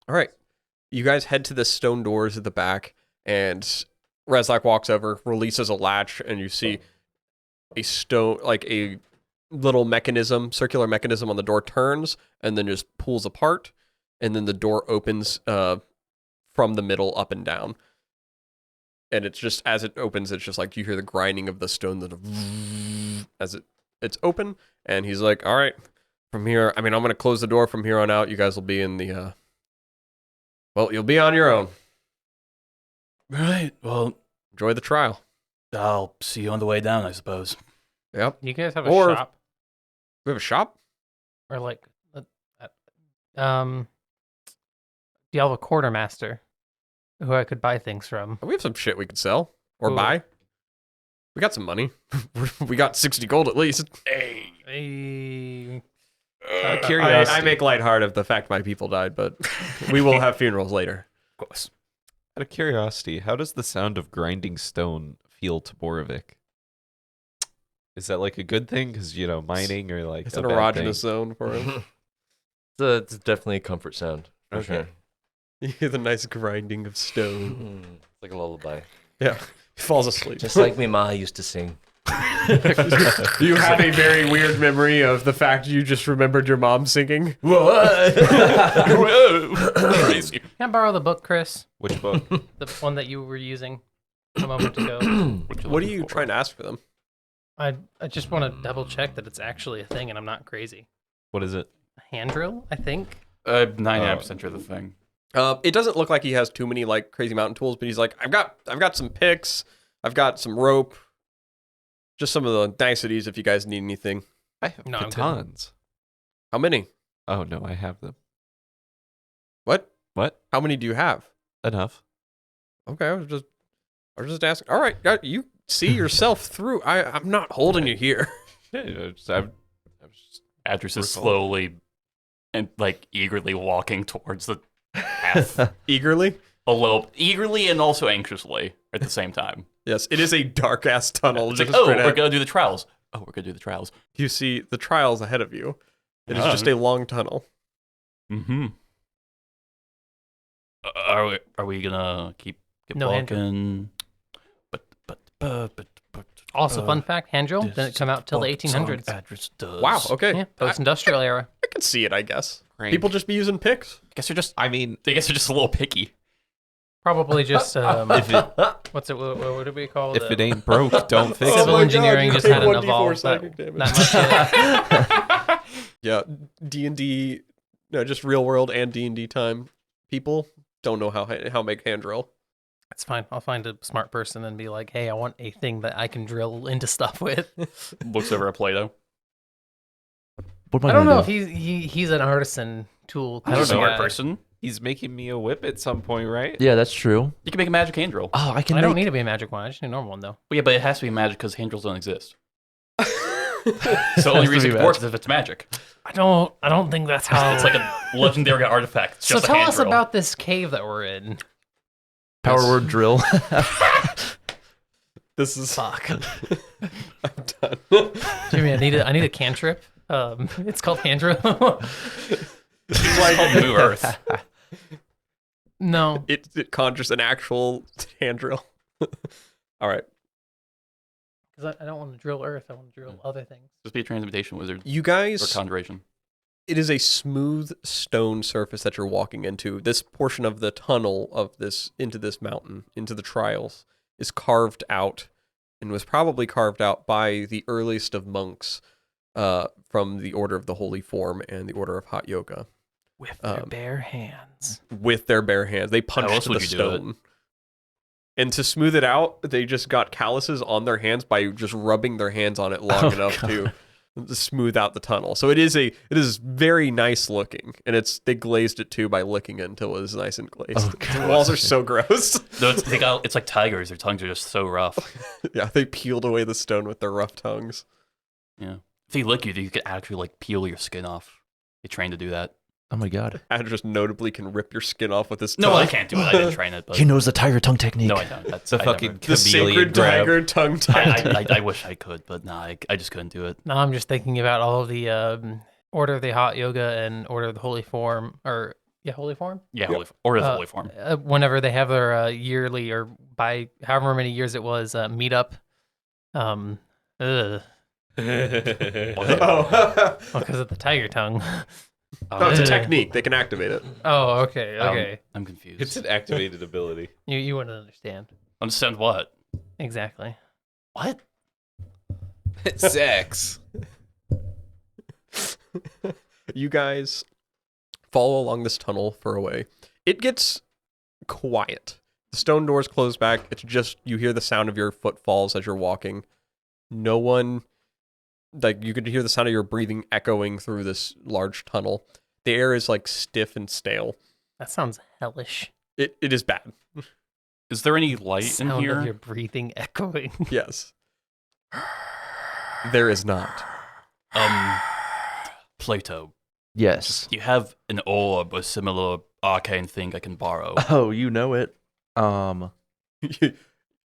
All right. You guys head to the stone doors at the back, and Rezak walks over, releases a latch, and you see a stone, like a little mechanism, circular mechanism on the door turns, and then just pulls apart, and then the door opens from the middle up and down. And it's just, as it opens, it's just like you hear the grinding of the stone as it's open, and he's like, all right, from here, I mean, I'm going to close the door from here on out. You guys will be in the, well, you'll be on your own.
Right. Well,
Enjoy the trial.
I'll see you on the way down, I suppose.
Yep.
You guys have a
Or-
shop
We have a shop?
or like, do you have a quartermaster who I could buy things from?
We have some shit we could sell or
Cool.
buy. We got some money. We got 60 gold at least.
Hey.
Curiosity.
I make lighthearted of the fact my people died, but we will have funerals later.
Of course.
Out of curiosity, how does the sound of grinding stone feel to Borovik? Is that like a good thing? Because, mining or like
It's
a
an
bad
erogenous
thing?
zone for him.
It's definitely a comfort sound. For
Okay.
sure.
You hear the nice grinding of stone.
It's like a lullaby.
Yeah. He falls asleep.
Just like me ma used to sing.
You have a very weird memory of the fact you just remembered your mom singing.
Crazy.
Can I borrow the book, Chris?
Which book?
The one that you were using a moment ago.
What are you trying to ask for them?
I just want to double check that it's actually a thing and I'm not crazy.
What is it?
A hand drill, I think.
99% sure the thing.
It doesn't look like he has too many like crazy mountain tools, but he's like, I've got some picks, I've got some rope, just some of the niceties if you guys need anything.
I have
No, I'm good.
batons.
How many?
Oh, no, I have them.
What?
What?
How many do you have?
Enough.
Okay, I was just asking. All right, you see yourself through. I'm not holding you here.
Yeah, I'm just
Adris is slowly and like eagerly walking towards the path.
Eagerly.
A little eagerly and also anxiously at the same time.
Yes, it is a dark ass tunnel.
It's like,
just
oh,
straight
we're
ahead.
gonna do the trials. Oh, we're gonna do the trials.
You see the trials ahead of you. It is
Oh.
just a long tunnel.
Mm-hmm. Are we gonna keep
No hand drill.
walking? But
Also, fun fact, hand drill didn't come out till the 1800s.
Adris does.
Wow. Okay.
Yeah, post-industrial era.
I can see it. I guess
crank.
people just be using picks.
I guess they're just.
I mean,
I guess they're just a little picky.
Probably just
if it
what's it? What do we call
if
it?
it ain't broke, don't fix
Civil
it.
my
engineering
God,
just
you
hadn't
take 1d4
evolved
psychic damage.
that much yet.
Yeah, D&D, no, just real world and D&D time. People don't know how make hand drill.
That's fine. I'll find a smart person and be like, "Hey, I want a thing that I can drill into stuff with."
Looks over at Plato.
What am
I don't
gonna
know if
do?
he's an artisan tool.
I don't know.
guy.
Smart person.
He's making me a whip at some point, right?
Yeah, that's true.
You can make a magic hand drill.
Oh, I can
I don't
make-
need to be a magic one. I just need a normal one though.
Well, yeah, but it has to be magic because hand drills don't exist. So the
Has
only
to
reason
be
it works is if it's magic.
I don't think that's how.
It's like a legendary artifact. It's
So
just a
tell
hand
us
drill.
about this cave that we're in.
Power word drill.
This is
Fuck,
I'm done.
Jimmy. I need a cantrip. It's called hand drill.
It's called New Earth.
No,
It conjures an actual hand drill. All right.
because I don't want to drill earth. I want to drill other things.
Just be a transmutation wizard
You
or
guys,
conjuration.
it is a smooth stone surface that you're walking into. This portion of the tunnel of this into this mountain, into the trials, is carved out and was probably carved out by the earliest of monks from the Order of the Holy Form and the Order of Hot Yoga.
With their bare hands.
With their bare hands. They punched
else
the
would you do it?
stone. And to smooth it out, they just got calluses on their hands by just rubbing their hands on it long
Oh,
enough
God.
to smooth out the tunnel. So it is very nice looking, and they glazed it too by licking it until it was nice and glazed.
Oh,
The walls are so gross.
No, it's like tigers. Their tongues are just so rough.
Yeah, they peeled away the stone with their rough tongues.
Yeah. If they lick you, you could actually like peel your skin off. They trained to do that.
Oh my god.
Adris notably can rip your skin off with his
No,
tongue.
I can't do it. I didn't train it. But
He knows the tiger tongue technique.
No, I don't. That's
It's a
I
fucking
never-
The
chameleon
sacred
grab.
tiger tongue technique.
I wish I could, but nah, I just couldn't do it.
Now I'm just thinking about all of the Order of the Hot Yoga and Order of the Holy Form, or Yeah, holy form.
Yeah, holy form.
Whenever they have their yearly or by however many years it was meetup. Ugh.
Oh,
Because of the tiger tongue.
no, it's a technique. They can activate it.
Oh, okay.
I'm confused.
It's an activated ability.
You wouldn't understand.
Understand what?
Exactly.
What?
Sex.
You guys follow along this tunnel for a way. It gets quiet. The stone doors close back. It's just you hear the sound of your footfalls as you're walking. No one, like you could hear the sound of your breathing echoing through this large tunnel. The air is like stiff and stale.
That sounds hellish.
It is bad.
Is there any light in
Sound of
here?
your breathing echoing.
Yes. There is not.
Plato,
Yes.
you have an orb or similar arcane thing I can borrow.
Oh, you know it.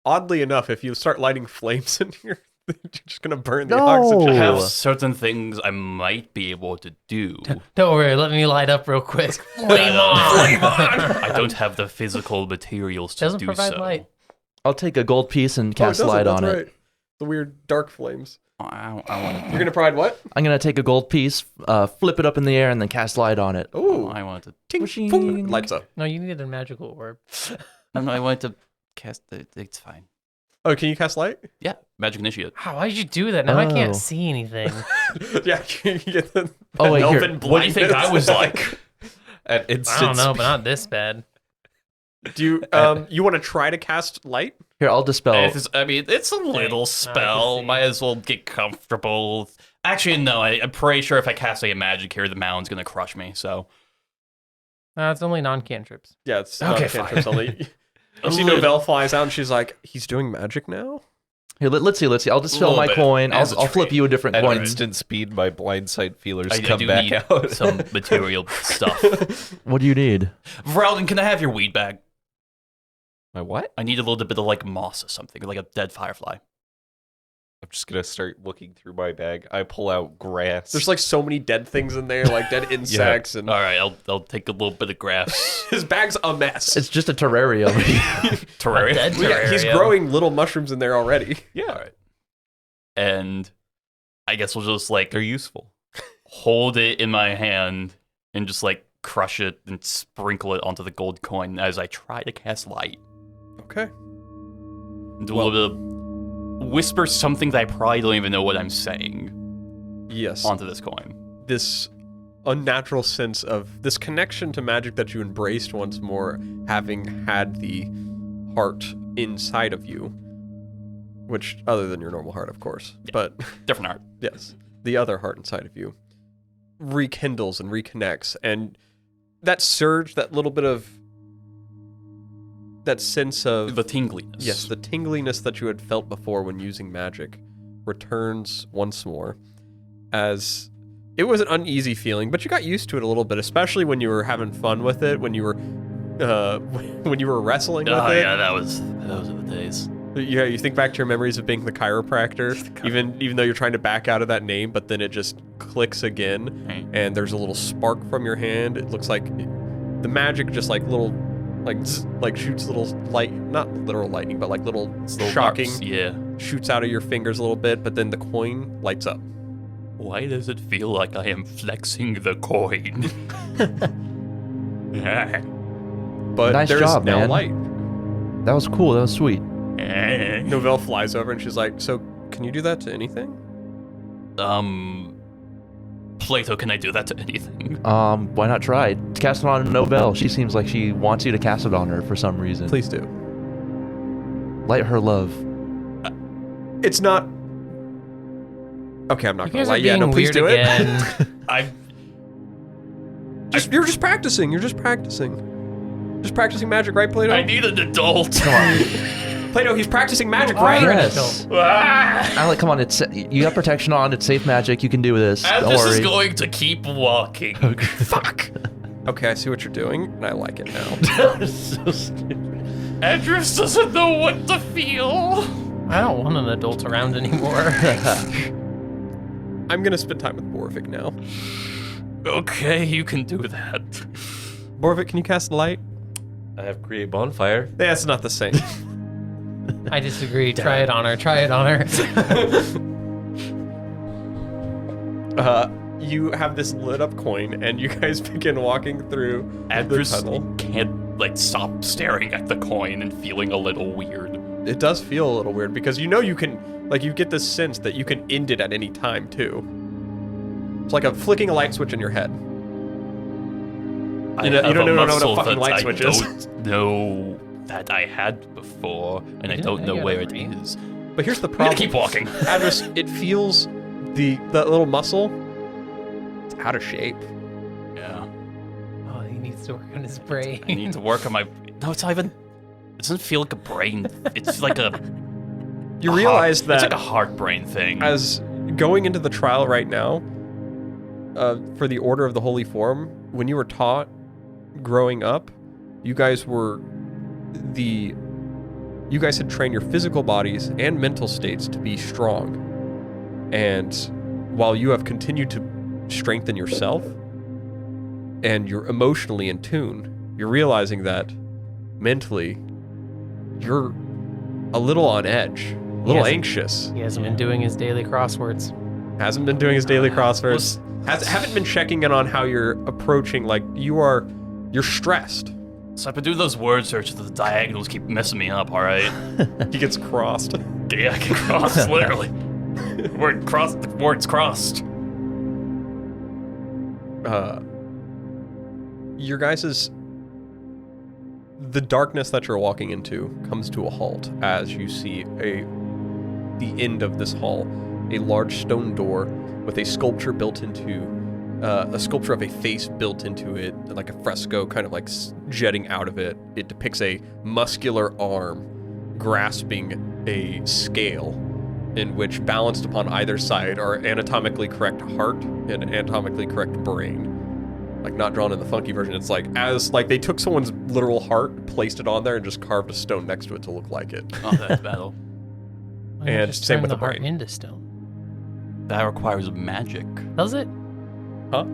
Oddly enough, if you start lighting flames in here, you're just gonna burn the
No.
oxygen.
I have
Oh.
certain things I might be able to do.
Don't worry, let me light up real quick. Flame on!
I don't have the physical materials to
Doesn't
do
provide
so.
light.
I'll take a gold piece and cast
Oh, it
light
doesn't,
on
that's
it.
right. The weird dark flames.
I want
You're gonna provide what?
I'm gonna take a gold piece, flip it up in the air, and then cast light on it.
Ooh,
I want to.
ting,
Whooshing.
boom, lights up.
No, you needed a magical orb.
I want to cast. It's fine.
Oh, can you cast light?
Yeah, magic initiate.
Wow, why'd you do that? Now I
Oh.
can't see anything.
Yeah, you get the
Oh, wait, here.
elven
What do you think I was
blindness.
like?
At instant
I don't know,
speed.
but not this bad.
Do you you want to try to cast light?
Here, I'll dispel.
I mean, it's a little spell.
see.
Might as well get comfortable. Actually, no. I'm pretty sure if I cast a magic here, the mound's gonna crush me. So
It's only non-cantrips.
Yeah, it's
Okay,
not cantrips
fine.
only. You see Novell flies out and she's like, he's doing magic now?
Here, let's see. I'll dispel
Little
my
bit,
coin.
as a
I'll flip
trade.
you a different
At
coin.
instant speed, my blind sight feelers
I
come
do
back
need
out.
some material stuff.
What do you need?
Vraldin, can I have your weed bag?
My what?
I need a little bit of like moss or something, like a dead firefly.
I'm just gonna start looking through my bag. I pull out grass.
There's like so many dead things in there, like dead insects, and
All right, I'll take a little bit of grass.
his bag's a mess.
It's just a terrarium.
Terraria.
Dead
Yeah, he's
terrarium.
growing little mushrooms in there already.
yeah,
All right. And I guess we'll just like
they're useful.
hold it in my hand and just like crush it and sprinkle it onto the gold coin as I try to cast light.
Okay.
Do a little bit of whisper something that I probably don't even know what I'm saying
Yes.
onto this coin.
This unnatural sense of this connection to magic that you embraced once more, having had the heart inside of you, which other than your normal heart, of course, but
Different art.
yes, the other heart inside of you rekindles and reconnects, and that surge, that little bit of that sense of
The tingliness.
yes, the tingliness that you had felt before when using magic returns once more, as it was an uneasy feeling, but you got used to it a little bit, especially when you were having fun with it, when you were wrestling with
Oh
it.
yeah, those are the days.
Yeah, you think back to your memories of being the chiropractor, even though you're trying to back out of that name, but then it just clicks again,
Right.
and there's a little spark from your hand. It looks like the magic just like little, like zzz, like shoots little light, not literal lightning, but like little
Little
shocking
marks. Yeah.
shoots out of your fingers a little bit, but then the coin lights up.
Why does it feel like I am flexing the coin?
But
Nice
there's
job,
now
man.
light.
That was cool. That was sweet.
Novell flies over and she's like, "So can you do that to anything?"
Plato, can I do that to anything?
Why not try? Cast it on Novell. She seems like she wants you to cast it on her for some reason.
Please do.
Light her love.
It's not. Okay, I'm not
You
gonna
guys
lie.
are
Yeah,
being
no, please
weird
do
again.
You're just practicing. You're just practicing. Just practicing magic, right, Plato?
I need an adult.
Plato, he's practicing magic,
are
right?
an
Yes. Alec, come on. You got protection on. It's safe magic. You can do this.
And
Don't
this
worry.
is going to keep walking.
Fuck. Okay, I see what you're doing, and I like it now.
so stupid.
Andrews doesn't know what to feel.
I don't want an adult around anymore.
I'm gonna spend time with Borvik now.
Okay, you can do that.
Borvik, can you cast light?
I have create bonfire.
That's not the same.
I disagree. Try it on her. Try it on her.
You have this lit up coin, and you guys begin walking through the
Adris
tunnel.
can't like stop staring at the coin and feeling a little weird.
It does feel a little weird because you know you can, like, you get this sense that you can end it at any time too. It's like flicking a light switch in your head. You don't know what a fucking light switch is.
I don't know that I had before, and I
didn't
don't
know
know
you
where
had
it
a brain.
is.
But here's the
I'm gonna
problem.
keep walking.
Adris, it feels that little muscle. It's out of shape.
Yeah,
Oh, he needs to work on his brain.
I need to work on my. No, it's not even. It doesn't feel like a brain. It's like a.
You realize
It's like
that
a heart brain thing.
as going into the trial right now, for the Order of the Holy Form, when you were taught growing up, you guys had trained your physical bodies and mental states to be strong. And while you have continued to strengthen yourself and you're emotionally in tune, you're realizing that mentally you're a little on edge, a little
Yes.
anxious.
He hasn't been doing his daily crosswords.
Hasn't been doing his daily crosswords. Haven't been checking in on how you're approaching. Like you're stressed.
So I've been doing those word searches. The diagonals keep messing me up. All right.
He gets crossed.
Yeah, I can cross literally. The word's crossed.
Your guys's the darkness that you're walking into comes to a halt as you see the end of this hall, a large stone door with a sculpture built into a sculpture of a face built into it, like a fresco kind of like jetting out of it. It depicts a muscular arm grasping a scale in which balanced upon either side are anatomically correct heart and anatomically correct brain. Like not drawn in the funky version. It's like they took someone's literal heart, placed it on there, and just carved a stone next to it to look like it.
Oh, that's battle.
Why not
And
just
same
turn
with
the
the
heart
brain.
into stone.
That requires magic.
Does it?
Huh?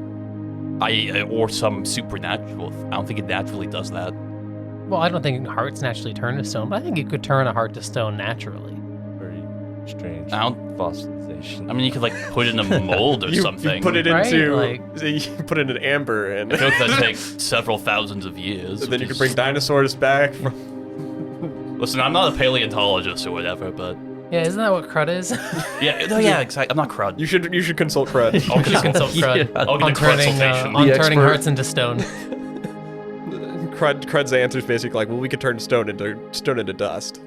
Or some supernatural. I don't think it naturally does that.
Well, I don't think hearts naturally turn to stone, but I think you could turn a heart to stone naturally.
Very strange.
I don't-
Fossilization.
I mean, you could like put it in a mold or
You
something.
put it
Right?
into
Like-
you put it in amber, and
I feel like that takes several thousands of years.
then you
which
could bring
is-
dinosaurs back.
Listen, I'm not a paleontologist or whatever, but
Yeah, isn't that what crud is?
yeah, no, yeah, exactly. I'm not crud.
You should consult Crud.
I'll
You consult crud
Yeah.
I'll get
on
a
turning,
consultation.
on
The
turning
expert.
hearts into stone.
Crud's answer is basically like, well, we could turn stone into dust.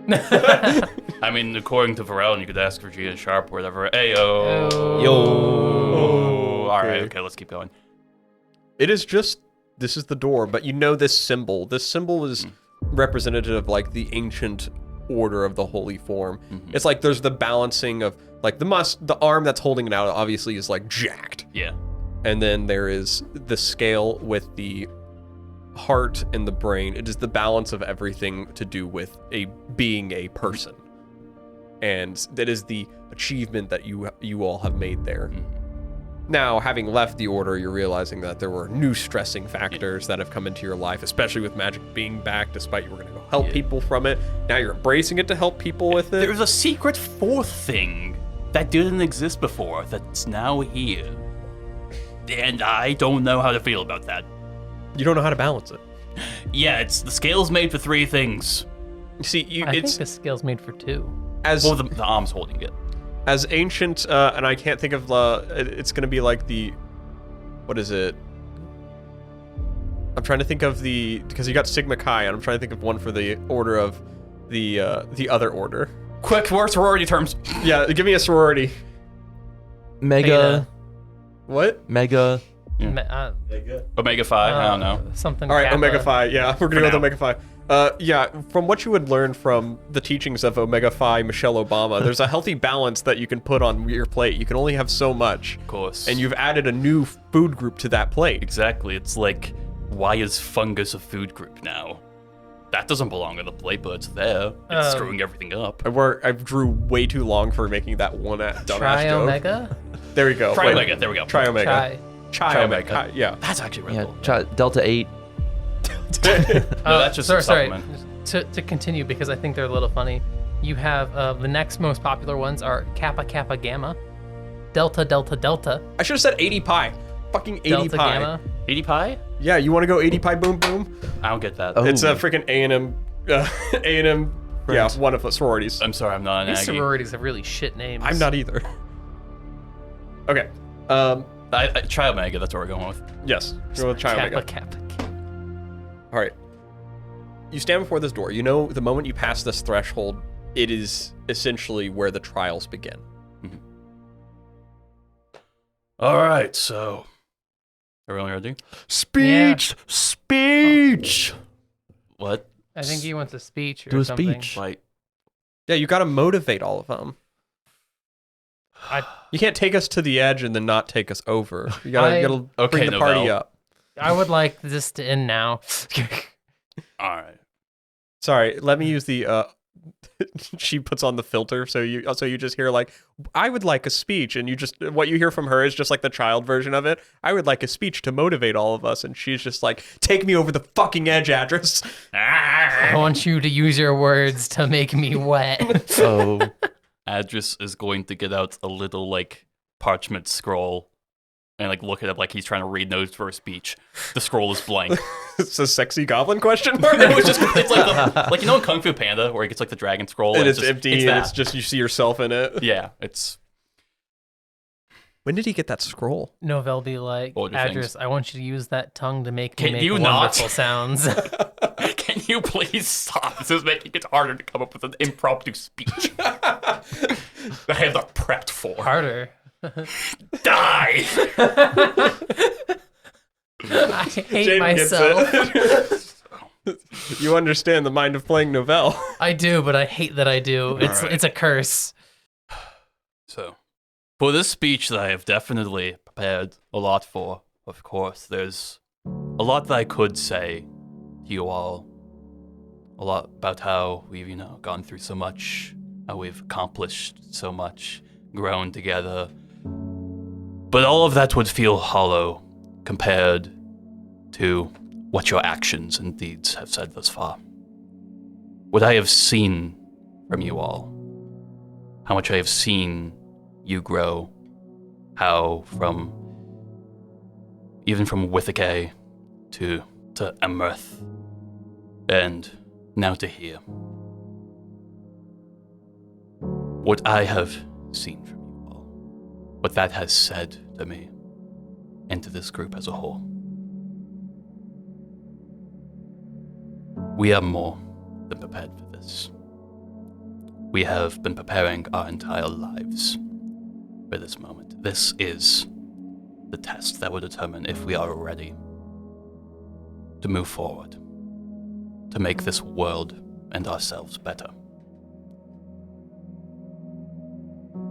I mean, according to Varel, you could ask Virginia Sharp or whatever. Ayo.
Yo.
All right,
Okay.
okay, let's keep going.
It is just this is the door, but you know this symbol. This symbol is representative of like the ancient order of the holy form. It's like there's the balancing of like the arm that's holding it out obviously is like jacked.
Yeah.
And then there is the scale with the heart and the brain. It is the balance of everything to do with being a person. And that is the achievement that you all have made there. Now, having left the order, you're realizing that there were new stressing factors that have come into your life, especially with magic being back, despite you were going to go help
Yeah.
people from it. Now you're embracing it to help people with it.
There's a secret fourth thing that didn't exist before that's now here. And I don't know how to feel about that.
You don't know how to balance it.
Yeah, it's the scale's made for three things.
You see,
I
it's
think the scale's made for two.
as
Well, the arm's holding it.
as ancient, and I can't think of it's going to be like what is it? I'm trying to think of because you got Sigma Chi, and I'm trying to think of one for the order of the other order.
Quick, more sorority terms.
Yeah, give me a sorority.
Mega,
What?
Mega.
Omega 5, I don't know.
Something.
All right,
Kappa.
Omega Phi. Yeah, we're gonna
For
go with
now.
Omega Phi. Yeah, from what you would learn from the teachings of Omega Phi Michelle Obama, there's a healthy balance that you can put on your plate. You can only have so much,
Of course.
and you've added a new food group to that plate.
Exactly. It's like, why is fungus a food group now? That doesn't belong on the plate, but it's there. It's screwing everything up.
I drew way too long for making that one dumbass joke.
Tri-Omega?
There we go.
Try
Wait,
Omega, there we go.
Tri Omega.
Chi.
Chi Omega. Yeah.
That's actually really
Yeah,
cool.
Delta 8.
No, that's just a
sorry.
supplement.
To continue, because I think they're a little funny. You have the next most popular ones are Kappa Kappa Gamma, Delta Delta Delta,
I should have said 80 pi. Fucking 80
Delta
pi.
Gamma.
80 pi?
Yeah, you want to go 80 pi boom boom?
I don't get that.
Oh.
It's a freaking A&M, A&M, yeah, one of the sororities.
I'm sorry, I'm not an
These
Aggie.
sororities have really shit names.
I'm not either. Okay.
Child Mega, that's what we're going with.
Yes. Go with Child
Kappa
Mega.
Kappa.
All right. You stand before this door. You know the moment you pass this threshold, it is essentially where the trials begin.
All right, so everyone ready?
Speech! Speech!
What?
I think he wants a speech or
Do a
something.
speech.
Like,
Yeah, you got to motivate all of them. You can't take us to the edge and then not take us over. You gotta
Okay,
bring the party
Novell.
up.
I would like this to end now.
all right.
Sorry, let me use the she puts on the filter so you just hear like, I would like a speech, and you just what you hear from her is just like the child version of it. I would like a speech to motivate all of us, and she's just like, take me over the fucking edge, Address.
I want you to use your words to make me wet.
Oh.
Adris is going to get out a little, like, parchment scroll and, like, look it up like he's trying to read notes for a speech. The scroll is blank.
It's a sexy goblin question mark.
No, it's like, you know in Kung Fu Panda where he gets, like, the dragon scroll?
And it's
just,
empty,
it's
and
that.
it's just you see yourself in it.
Yeah, it's...
When did he get that scroll?
Novell be like,
Older
Address,
things.
I want you to use that tongue to make me
Can
make
you not?
wonderful sounds.
Can you please stop? This is making it harder to come up with an impromptu speech. I have not prepped for.
Harder.
Die!
I hate
Jaden gets
myself.
it. You understand the mind of playing Novell.
I do, but I hate that I do. It's a curse.
So, for this speech that I have definitely prepared a lot for, of course, there's a lot that I could say to you all. A lot about how we've, gone through so much, how we've accomplished so much, grown together. But all of that would feel hollow compared to what your actions and deeds have said thus far. What I have seen from you all, how much I have seen you grow, how even from Withake to Emerth, and now to here. What I have seen from you all, what that has said to me, and to this group as a whole. We are more than prepared for this. We have been preparing our entire lives for this moment. This is the test that will determine if we are ready to move forward, to make this world and ourselves better.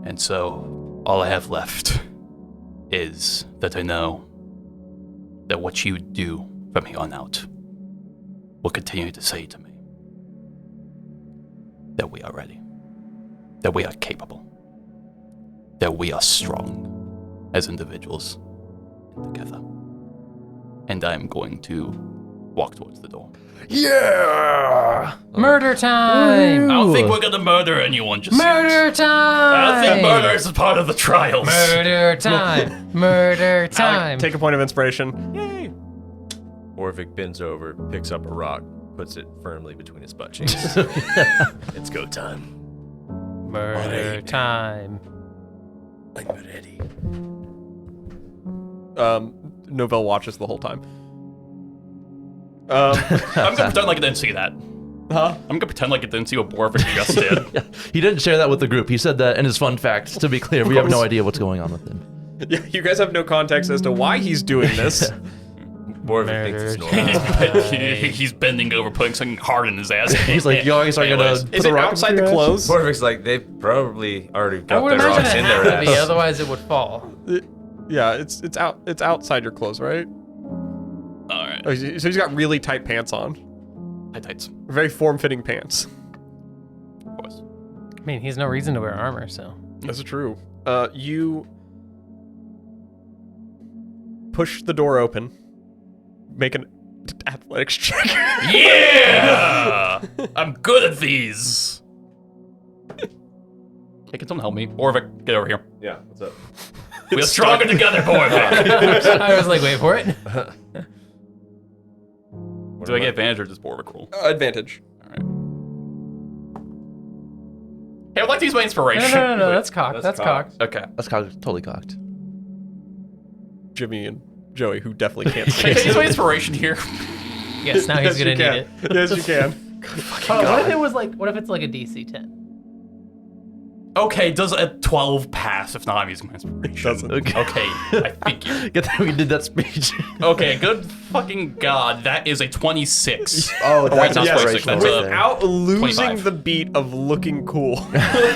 And so, all I have left is that I know that what you do from here on out will continue to say to me that we are ready, that we are capable, that we are strong as individuals and together. And I am going to walk towards the door.
Yeah!
Murder time!
I don't think we're gonna murder anyone just
Murder
yet.
time!
I don't think murder is a part of the trials.
Murder time! Murder time!
Take a point of inspiration.
Yay! Orvik bends over, picks up a rock, puts it firmly between his butt cheeks. It's go time.
Murder time.
I'm ready.
Novell watches the whole time.
I'm gonna pretend like I didn't see that.
Huh?
I'm gonna pretend like I didn't see what Borvik just did.
He didn't share that with the group. He said that in his fun fact. To be clear, we have no idea what's going on with him.
Yeah, you guys have no context as to why he's doing this.
Orvik thinks it's
Murder
normal.
He's bending over, putting something hard in his ass.
He's like, you guys are gonna
Anyways,
put
Is
a
it
rock
outside
in
the
your ass?
clothes?
Orvik's like, they probably already
I
got
would
their
imagine
rocks
it
in
had
their
to be,
ass.
otherwise it would fall.
Yeah, it's outside your clothes, right?
Alright.
Oh, so he's got really tight pants on.
High tights,
Very form-fitting pants.
of course.
I mean, he's no reason to wear armor, so.
That's true. You push the door open. athletics check.
Yeah! I'm good at these. Hey, can someone help me? Orvik, get over here.
Yeah, what's up?
We are stronger together, Orvik.
I was like, wait for it.
Do I get advantage or does Orvik roll?
Advantage.
All right. Hey, I'd like to use my inspiration.
No, that's cocked. That's cocked.
Okay.
That's totally cocked.
Jimmy and Joey, who definitely can't
Can I
see.
use my inspiration here?
Yes, now he's gonna
you
need
can.
it.
Yes, you can.
What if it was like? What if it's like a DC 10?
Okay, does a 12 pass if not I'm using my inspiration?
Doesn't.
Okay.
Okay, I figured.
Good thing we did that speech.
Okay, good fucking god, that is a 26.
Oh,
wait, not
Yes,
26, that's a,
without losing
25.
the beat of looking cool.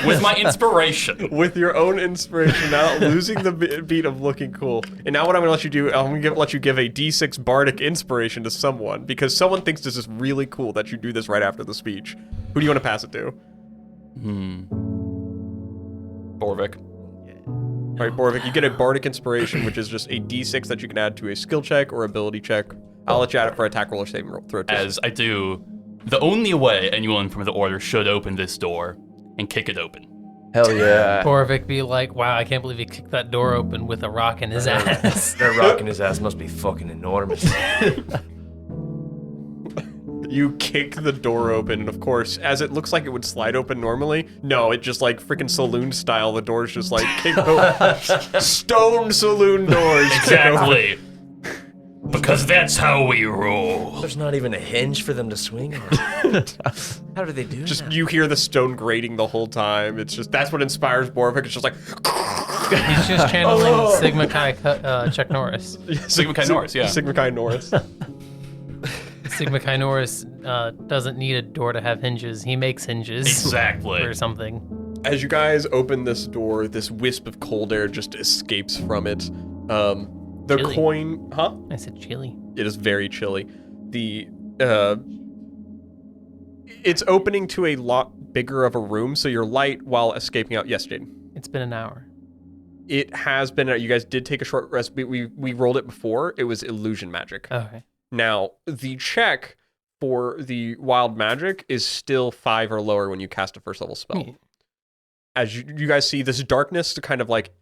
with my inspiration.
With your own inspiration, now losing the beat of looking cool. And now what I'm going to let you do, I'm going to let you give a D6 bardic inspiration to someone, because someone thinks this is really cool that you do this right after the speech. Who do you want to pass it to?
Borvik.
All right, Borvik, you get a bardic inspiration, which is just a D6 that you can add to a skill check or ability check. I'll let you add it for attack roll or saving roll. Throw it to
As I do, the only way anyone from the Order should open this door and kick it open.
Hell yeah.
Borvik be like, wow, I can't believe he kicked that door open with a rock in his ass.
That rock in his ass must be fucking enormous.
You kick the door open, and of course, as it looks like it would slide open normally, no, it just like freaking saloon style. The doors just like kick open. Stone saloon doors.
Exactly. Because that's how we roll.
There's not even a hinge for them to swing on. How do they do
Just
that?
you hear the stone grating the whole time. It's just that's what inspires Borvik. It's just like
He's just channeling Sigma Chi Chuck Norris.
Sigma Chi Norris, yeah.
Sigma Chi Norris.
Sigma Chi Norris doesn't need a door to have hinges. He makes hinges.
Exactly.
Or something.
As you guys open this door, this wisp of cold air just escapes from it. The
Chilly.
coin, huh?
I said chilly.
It is very chilly. The it's opening to a lot bigger of a room, so your light while escaping out. Yes, Jaden.
It's been an hour.
It has been. You guys did take a short rest. We rolled it before. It was illusion magic.
Okay.
Now the check for the wild magic is still 5 or lower when you cast a first level spell.
Yeah.
As you guys see, this darkness kind of like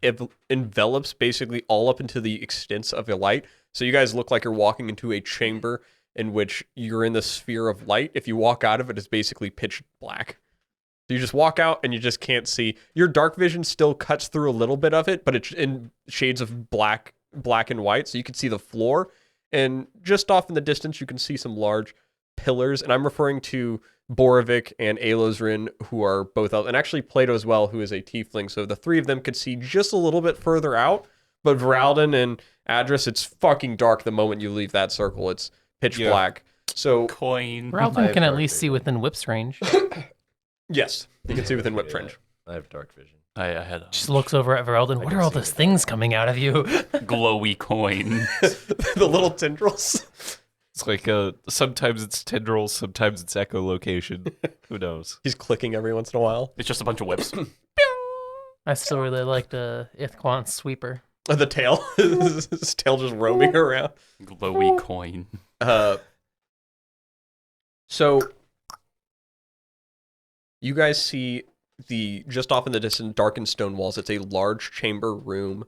envelops basically all up into the extents of the light. So you guys look like you're walking into a chamber in which you're in the sphere of light. If you walk out of it, it's basically pitch black. So you just walk out and you just can't see. Your dark vision still cuts through a little bit of it, but it's in shades of black and white. So you can see the floor. And just off in the distance, you can see some large pillars. And I'm referring to Borvik and Alosrin, who are both out, and actually Plato as well, who is a tiefling. So the three of them could see just a little bit further out. But Varalden and Adris, it's fucking dark the moment you leave that circle. It's pitch black. So
Coin.
Ralphin can at least see within whip's range.
yes, you can see within whip range.
I have dark vision.
I had a
Just looks over at Varelden. What are all those things coming out of you?
glowy coin.
The little tendrils.
It's like sometimes it's tendrils, sometimes it's echolocation. Who knows?
He's clicking every once in a while.
It's just a bunch of whips.
I still really liked Ithquan's sweeper.
The tail. His tail just roaming around.
Glowy coin.
So you guys see the just off in the distance darkened stone walls. It's a large chamber room.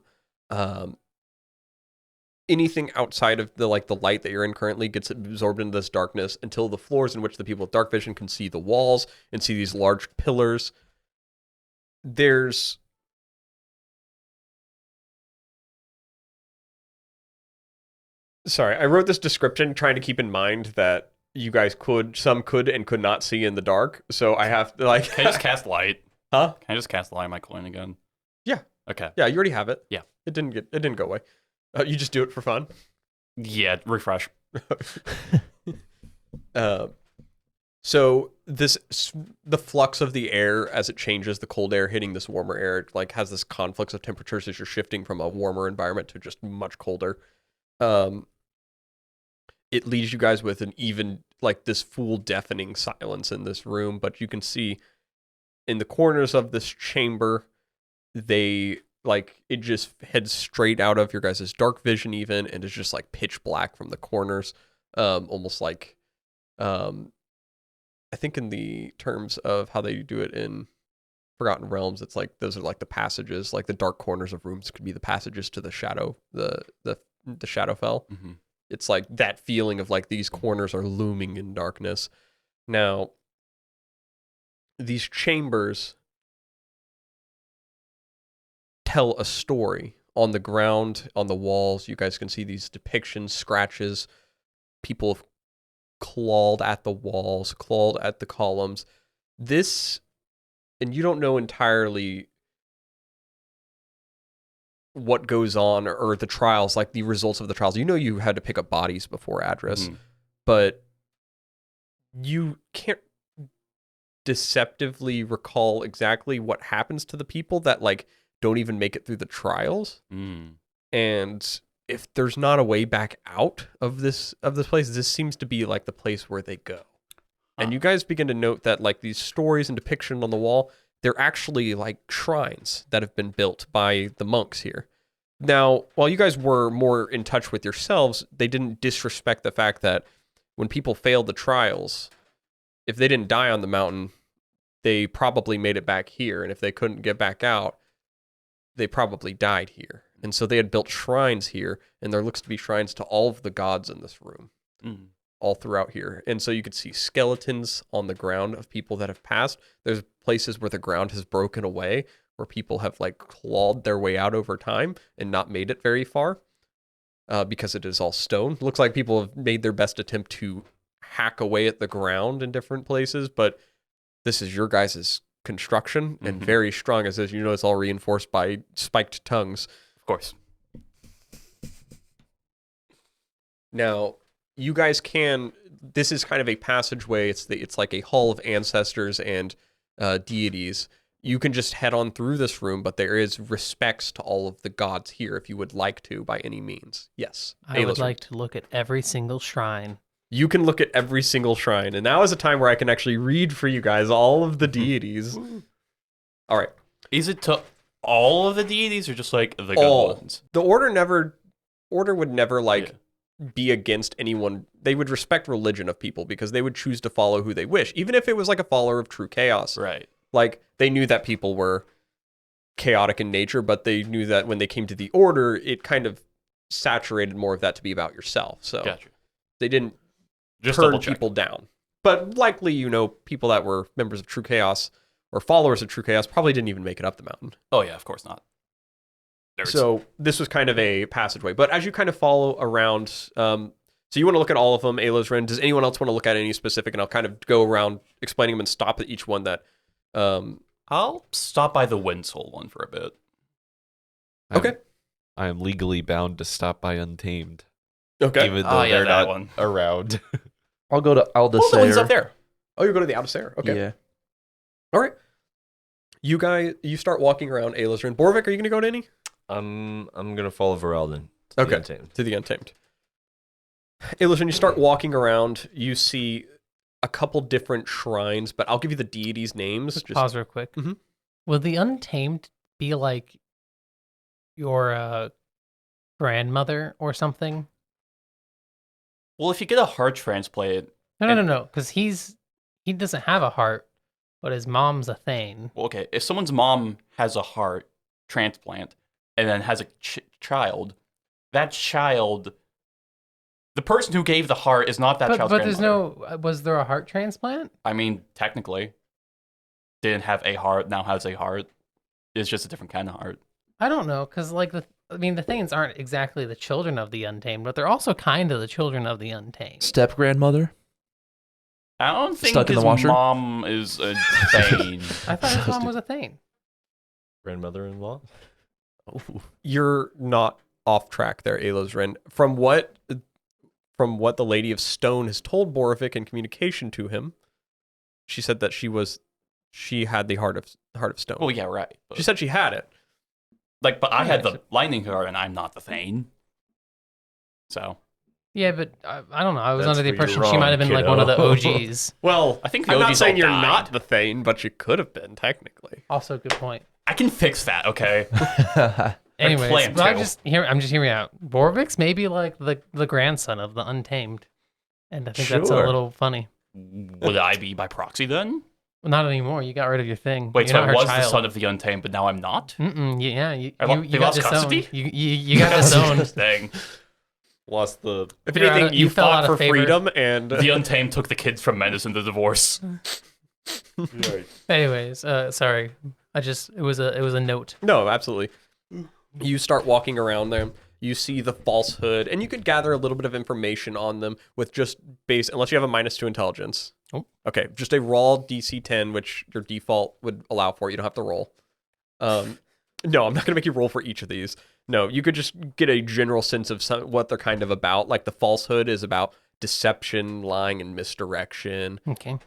Anything outside of the light that you're in currently gets absorbed into this darkness until the floors in which the people with dark vision can see the walls and see these large pillars. Sorry, I wrote this description trying to keep in mind that you guys some could and could not see in the dark. So I have to
Can I just cast light?
huh?
Can I just cast light on my coin again?
Yeah.
Okay.
Yeah, you already have it.
Yeah.
It didn't go away. You just do it for fun.
Yeah, refresh.
So the flux of the air as it changes, the cold air hitting this warmer air, it like has this conflux of temperatures as you're shifting from a warmer environment to just much colder. It leaves you guys with an even like this full deafening silence in this room, but you can see in the corners of this chamber, it just heads straight out of your guys' dark vision even, and it's just like pitch black from the corners. almost like, I think in the terms of how they do it in Forgotten Realms, it's like those are like the passages, like the dark corners of rooms could be the passages to the shadow, the Shadowfell.
Mm-hmm.
It's like that feeling of like these corners are looming in darkness. Now, these chambers tell a story. On the ground, on the walls, you guys can see these depictions, scratches. People have clawed at the walls, clawed at the columns. This, and you don't know entirely what goes on or the trials, like the results of the trials. You know you had to pick up bodies before Adris, but you can't deceptively recall exactly what happens to the people that like don't even make it through the trials. And if there's not a way back out of this place, this seems to be like the place where they go. And you guys begin to note that like these stories and depiction on the wall, they're actually like shrines that have been built by the monks here. Now, while you guys were more in touch with yourselves, they didn't disrespect the fact that when people failed the trials, if they didn't die on the mountain, they probably made it back here. And if they couldn't get back out, they probably died here. And so they had built shrines here, and there looks to be shrines to all of the gods in this room, all throughout here. And so you could see skeletons on the ground of people that have passed. There's places where the ground has broken away, where people have like clawed their way out over time and not made it very far because it is all stone. Looks like people have made their best attempt to hack away at the ground in different places, but this is your guys' construction and very strong, as you know, it's all reinforced by spiked tongues.
Of course.
Now, you guys this is kind of a passageway. It's like a hall of ancestors and deities. You can just head on through this room, but there is respects to all of the gods here if you would like to by any means. Yes.
I would like to look at every single shrine.
You can look at every single shrine, and now is a time where I can actually read for you guys all of the deities. All right.
Is it to all of the deities or just like the good ones?
The order would never like be against anyone. They would respect religion of people because they would choose to follow who they wish, even if it was like a follower of true chaos.
Right.
Like they knew that people were chaotic in nature, but they knew that when they came to the order, it kind of saturated more of that to be about yourself. So
Gotcha.
they didn't
Just
turn
double-check.
people down. But likely, you know, people that were members of True Chaos or followers of True Chaos probably didn't even make it up the mountain.
Oh yeah, of course not.
So this was kind of a passageway. But as you kind of follow around, so you want to look at all of them, Ayla's Ren. Does anyone else want to look at any specific? And I'll kind of go around explaining them and stop at each one that...
I'll stop by the Windsoul one for a bit.
Okay.
I am legally bound to stop by Untamed,
Okay.
even though they're
that
not
one.
around.
I'll go to
Oh, the one's up
Aldasair.
there.
Oh, you go to the Aldasair. Okay.
Yeah.
All right. You start walking around Ayla's Ren. Borvik, are you going to go to any?
I'm gonna follow Varaldin. To
Okay.
the Untamed.
To the Untamed. Ayla's Ren, you start walking around. You see a couple different shrines, but I'll give you the deities' names.
Just pause real quick.
Mhm.
Will the Untamed be like your grandmother or something?
Well, if you get a heart transplant,
No. Because he doesn't have a heart, but his mom's a Thane.
well, okay, if someone's mom has a heart transplant and then has a child, that child, the person who gave the heart is not that child's
But there's
grandmother.
was there a heart transplant?
I mean, technically, didn't have a heart, now has a heart. It's just a different kind of heart.
I don't know, because like the Thanes aren't exactly the children of the Untamed, but they're also kind of the children of the Untamed.
Step grandmother.
I don't think
Stuck in the
his
washer?
mom is a Thane.
I thought his mom was a Thane.
Grandmother-in-law.
You're not off track there, Ayla's Ren. From what the Lady of Stone has told Borvik in communication to him, she said that she had the heart of stone.
Well, yeah, right.
She said she had it.
Like, but I had the
actually-
lightning heart, and I'm not the Thane. So
Yeah, but I don't know. I was
That's
under the
where you're
impression she
wrong,
might have been like one of the
kiddo.
OGs.
Well,
I think the
I'm not
OGs
saying
all
you're
died.
not the Thane, but you could have been technically.
Also, good point.
I can fix that. Okay.
Anyways,
plan
but I'm
to.
just hearing out. Borvik's maybe like the grandson of the Untamed. and I think that's a
Sure.
little funny.
Would I be by proxy then?
Well, not anymore. You got rid of your thing.
Wait,
You're
so
not
I
her
was the
child.
son of the Untamed, but now I'm not?
Yeah, you
They
got
lost custody?
disowned. You got disowned.
Dang.
Lost the.
If
You're
anything,
out of-
you
you fell out
fought
of
for
favor.
freedom, and
The Untamed took the kids from Menace in the divorce.
Anyways, sorry. It was a note.
no, absolutely. You start walking around them. You see the falsehood, and you could gather a little bit of information on them with just base, unless you have a -2 intelligence.
Oh.
Okay, just a raw DC 10, which your default would allow for. You don't have to roll. No, I'm not gonna make you roll for each of these. No, you could just get a general sense of what they're kind of about. Like the falsehood is about deception, lying, and misdirection.
Okay.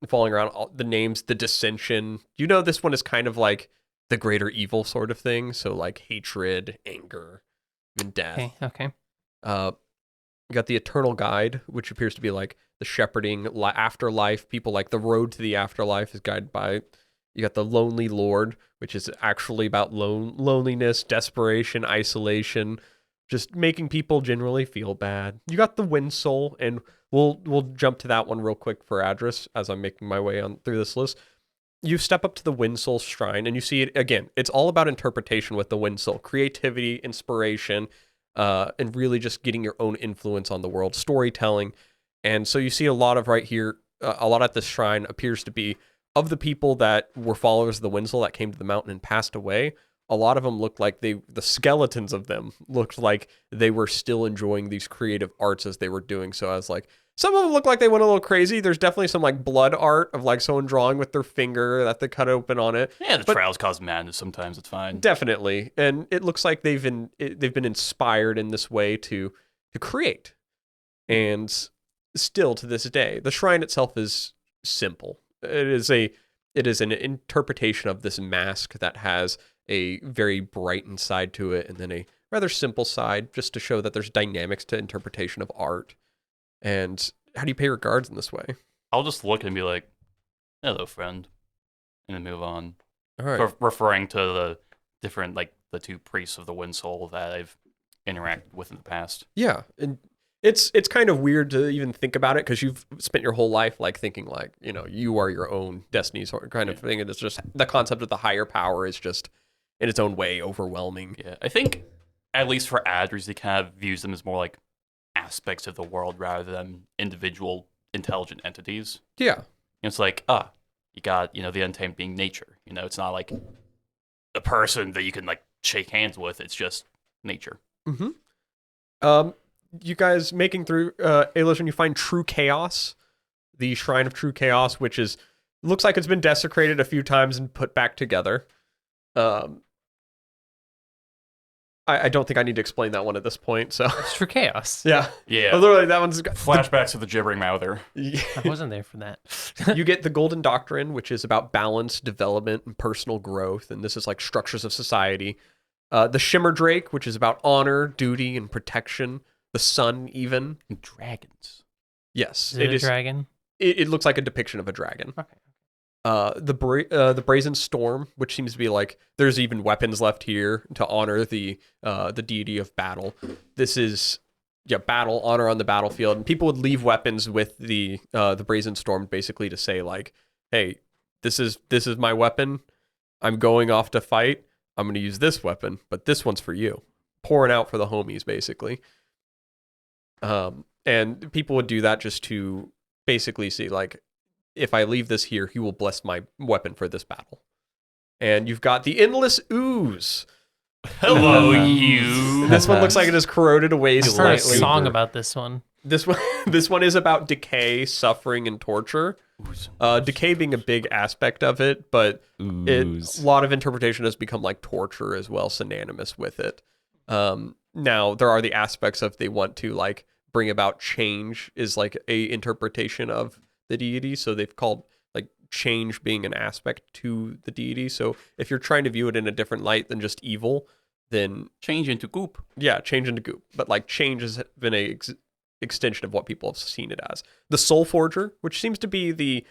Falling around all the names, the dissension. You know, this one is kind of like the greater evil sort of thing. So like hatred, anger, even death.
Okay.
You got the eternal guide, which appears to be like the shepherding afterlife. People like the road to the afterlife is guided by. You got the lonely lord, which is actually about loneliness, desperation, isolation, just making people generally feel bad. You got the wind soul, and we'll jump to that one real quick for address as I'm making my way on through this list. You step up to the wind soul shrine, and you see it again. It's all about interpretation with the wind soul, creativity, inspiration, and really just getting your own influence on the world, storytelling. And so you see a lot of right here, a lot at this shrine appears to be of the people that were followers of the wind soul that came to the mountain and passed away. A lot of them looked like the skeletons of them looked like they were still enjoying these creative arts as they were doing so. I was like, some of them look like they went a little crazy. There's definitely some like blood art of like someone drawing with their finger that they cut open on it.
Yeah, the
But-
trials cause madness sometimes. It's fine.
Definitely, and it looks like they've been inspired in this way to create, and still to this day, the shrine itself is simple. It is an interpretation of this mask that has a very brightened side to it, and then a rather simple side, just to show that there's dynamics to interpretation of art. And how do you pay regards in this way?
I'll just look and be like, hello, friend, and then move on.
All right.
Referring to the different, like, the two priests of the Wind Soul that I've interacted with in the past.
Yeah, and it's kind of weird to even think about it because you've spent your whole life like thinking like, you know, you are your own destiny sort of kind of thing, and it's just the concept of the higher power is just in its own way overwhelming.
Yeah, I think, at least for Adris, he kind of views them as more like aspects of the world rather than individual intelligent entities.
Yeah,
It's like, you got, the Untamed being nature. It's not like a person that you can, like, shake hands with. It's just nature.
you guys making through Aeolish, you find True Chaos, the Shrine of True Chaos, which is looks like it's been desecrated a few times and put back together. I don't think I need to explain that one at this point. So
It's for chaos.
yeah,
Yeah.
literally that one's
Flashbacks to the Gibbering Mouther.
I wasn't there for that.
You get the Golden Doctrine, which is about balance, development, and personal growth, and this is like structures of society. The Shimmer Drake, which is about honor, duty, and protection. The Sun, even.
And dragons.
Yes,
Is it a dragon?
It looks like a depiction of a dragon.
Okay.
The Brazen Storm, which seems to be like there's even weapons left here to honor the deity of battle. This is battle, honor on the battlefield, and people would leave weapons with the Brazen Storm basically to say like, hey, this is my weapon. I'm going off to fight. I'm going to use this weapon, but this one's for you. Pouring out for the homies, basically. And people would do that just to basically see like, if I leave this here, he will bless my weapon for this battle. And you've got the Endless Ooze.
Hello, you.
This one looks like it is corroded away
I heard a
slightly.
song about this one.
This one is about decay, suffering, and torture. Decay being a big aspect of it, but a lot of interpretation has become like torture as well, synonymous with it. Now there are the aspects of they want to like bring about change is like a interpretation of the deity, so they've called like change being an aspect to the deity. So if you're trying to view it in a different light than just evil, then
Change into goop.
yeah, change into goop. But like change has been a extension of what people have seen it as. The Soul Forger, which seems to be the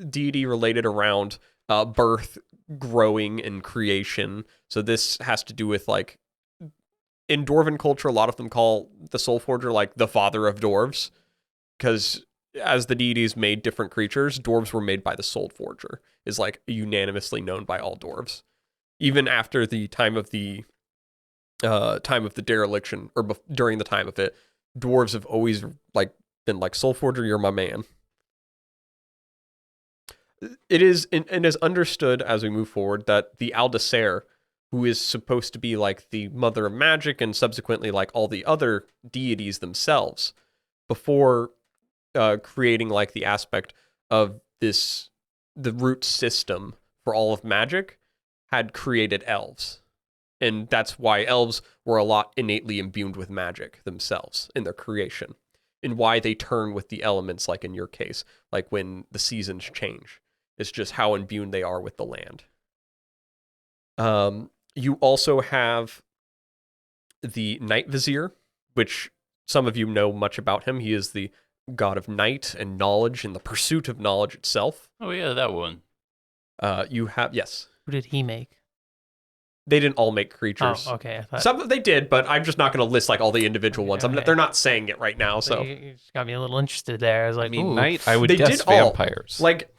deity related around birth, growing, and creation. So this has to do with like in Dwarven culture, a lot of them call the Soul Forger like the father of dwarves, because as the deities made different creatures, dwarves were made by the Soul Forger, is like unanimously known by all dwarves. Even after the time of the dereliction, or during the time of it, dwarves have always like been like, Soul Forger, you're my man. It is understood as we move forward that the Aldacer, who is supposed to be like the mother of magic and subsequently like all the other deities themselves, before creating like the aspect of the root system for all of magic, had created elves. And that's why elves were a lot innately imbued with magic themselves in their creation, and why they turn with the elements, like in your case, like when the seasons change. It's just how imbued they are with the land. You also have the Night Vizier, which some of you know much about him. He is the god of night and knowledge and the pursuit of knowledge itself.
Oh yeah, that one.
You have, yes.
Who did he make?
They didn't all make creatures.
Oh, okay. I thought,
Some they did, but I'm just not going to list like all the individual ones.
Okay.
They're not saying it right now, so
you just got me a little interested there. I was like,
I mean,
ooh.
night. I would
They
guess
did all.
vampires.
like